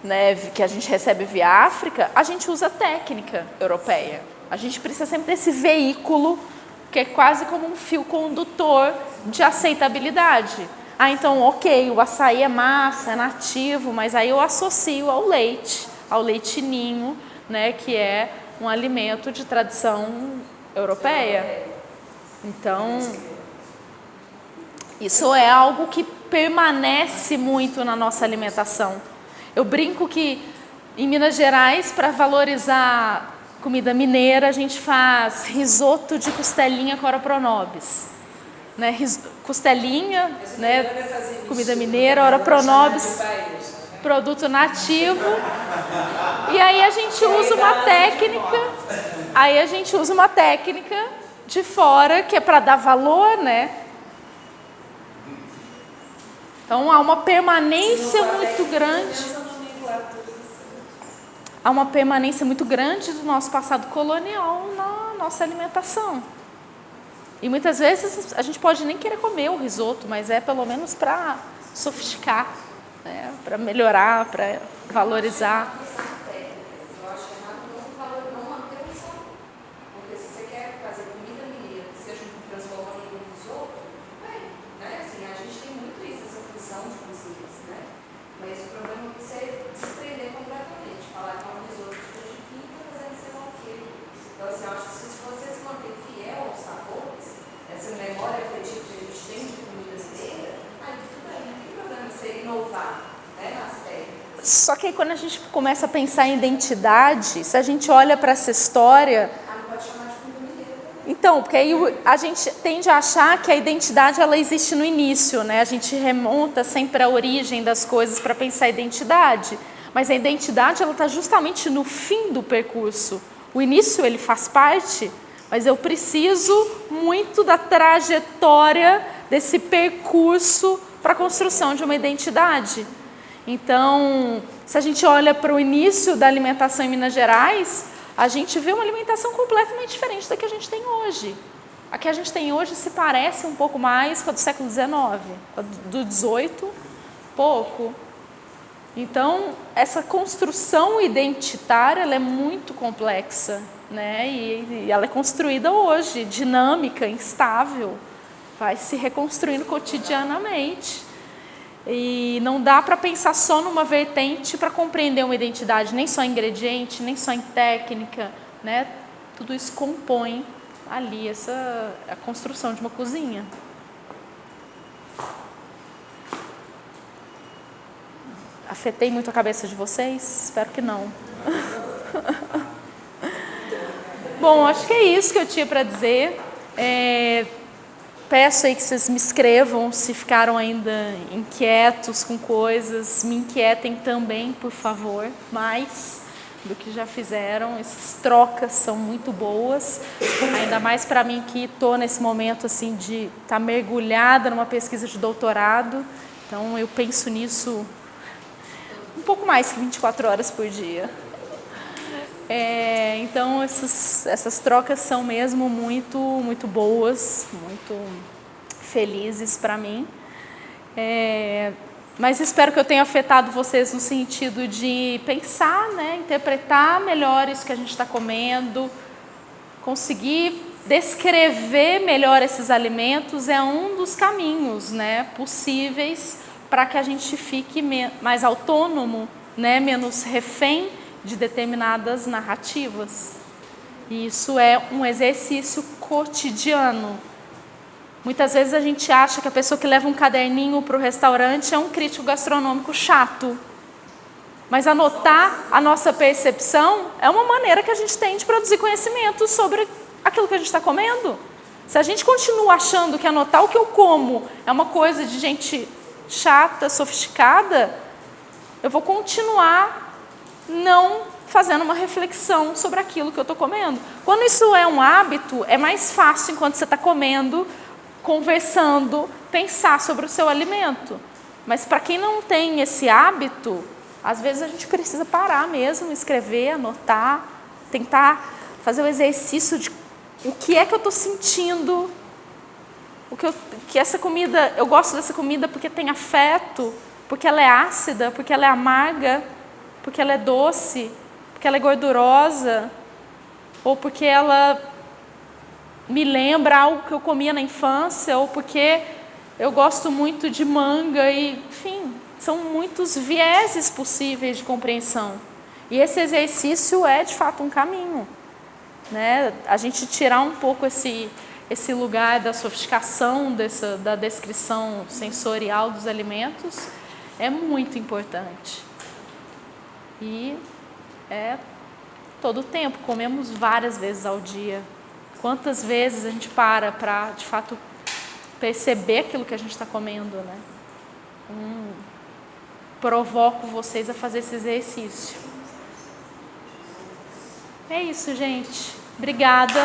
né, que a gente recebe via África, a gente usa técnica europeia. A gente precisa sempre desse veículo, que é quase como um fio condutor de aceitabilidade. Então, ok, o açaí é massa, é nativo, mas aí eu associo ao leite ninho, né, que é um alimento de tradição europeia. Então, isso é algo que permanece muito na nossa alimentação. Eu brinco que em Minas Gerais, para valorizar comida mineira, a gente faz risoto de costelinha cora pronobis. Né? Costelinha, né? Comida mineira, ora pronobis, produto nativo. E aí a gente usa uma técnica, de fora, que é para dar valor, né? Então há uma permanência muito grande. Há uma permanência muito grande do nosso passado colonial na nossa alimentação. E muitas vezes a gente pode nem querer comer o risoto, mas é pelo menos para sofisticar, né? Para melhorar, para valorizar. Eu acho errado não manter o sabor. Porque se você quer fazer comida mineira que seja transformando em um risoto, né? Assim, a gente tem muito isso, essa função de cozinhas, né? Mas o problema é você desprender completamente, falar que é um risoto de canjiquinha e fazendo sei lá o quê. Então, assim, eu acho que se você se manter fiel aos sabores, essa memória afetiva que a gente tem de comida mineira, aí tudo bem, não tem problema você inovar, né, nas técnicas. Só que aí quando a gente começa a pensar em identidade, se a gente olha para essa história... não pode chamar de comida mineira também. Então, porque aí a gente tende a achar que a identidade ela existe no início, né? A gente remonta sempre à origem das coisas para pensar a identidade. Mas a identidade ela está justamente no fim do percurso. O início ele faz parte, mas eu preciso muito da trajetória desse percurso para a construção de uma identidade. Então, se a gente olha para o início da alimentação em Minas Gerais, a gente vê uma alimentação completamente diferente da que a gente tem hoje. A que a gente tem hoje se parece um pouco mais com a do século XIX, com a do XVIII, pouco. Então, essa construção identitária ela é muito complexa, né? E ela é construída hoje, dinâmica, instável, vai se reconstruindo cotidianamente. E não dá para pensar só numa vertente para compreender uma identidade, nem só em ingrediente, nem só em técnica, né? Tudo isso compõe ali a construção de uma cozinha. Afetei muito a cabeça de vocês? Espero que não. Bom, acho que é isso que eu tinha para dizer. peço aí que vocês me escrevam se ficaram ainda inquietos com coisas, me inquietem também, por favor, mais do que já fizeram. Essas trocas são muito boas, ainda mais para mim que estou nesse momento assim de estar mergulhada numa pesquisa de doutorado, então eu penso nisso um pouco mais que 24 horas por dia. Então essas trocas são mesmo muito boas, muito felizes para mim. Mas espero que eu tenha afetado vocês no sentido de pensar, né, interpretar melhor isso que a gente está comendo, conseguir descrever melhor esses alimentos é um dos caminhos, né, possíveis para que a gente fique mais autônomo, né, menos refém de determinadas narrativas. E isso é um exercício cotidiano. Muitas vezes a gente acha que a pessoa que leva um caderninho para o restaurante é um crítico gastronômico chato. Mas anotar a nossa percepção é uma maneira que a gente tem de produzir conhecimento sobre aquilo que a gente está comendo. Se a gente continua achando que anotar o que eu como é uma coisa de gente chata, sofisticada, eu vou continuar não fazendo uma reflexão sobre aquilo que eu estou comendo. Quando isso é um hábito, é mais fácil, enquanto você está comendo, conversando, pensar sobre o seu alimento. Mas para quem não tem esse hábito, às vezes a gente precisa parar mesmo, escrever, anotar, tentar fazer o exercício de o que é que eu estou sentindo, que essa comida, eu gosto dessa comida porque tem afeto, porque ela é ácida, porque ela é amarga, porque ela é doce, porque ela é gordurosa, ou porque ela me lembra algo que eu comia na infância, ou porque eu gosto muito de manga, e, enfim, são muitos vieses possíveis de compreensão. E esse exercício é, de fato, um caminho, né? A gente tirar um pouco esse lugar da sofisticação, da descrição sensorial dos alimentos, é muito importante. E todo o tempo, comemos várias vezes ao dia. Quantas vezes a gente para, de fato, perceber aquilo que a gente está comendo, né? Provoco vocês a fazer esse exercício. É isso, gente. Obrigada.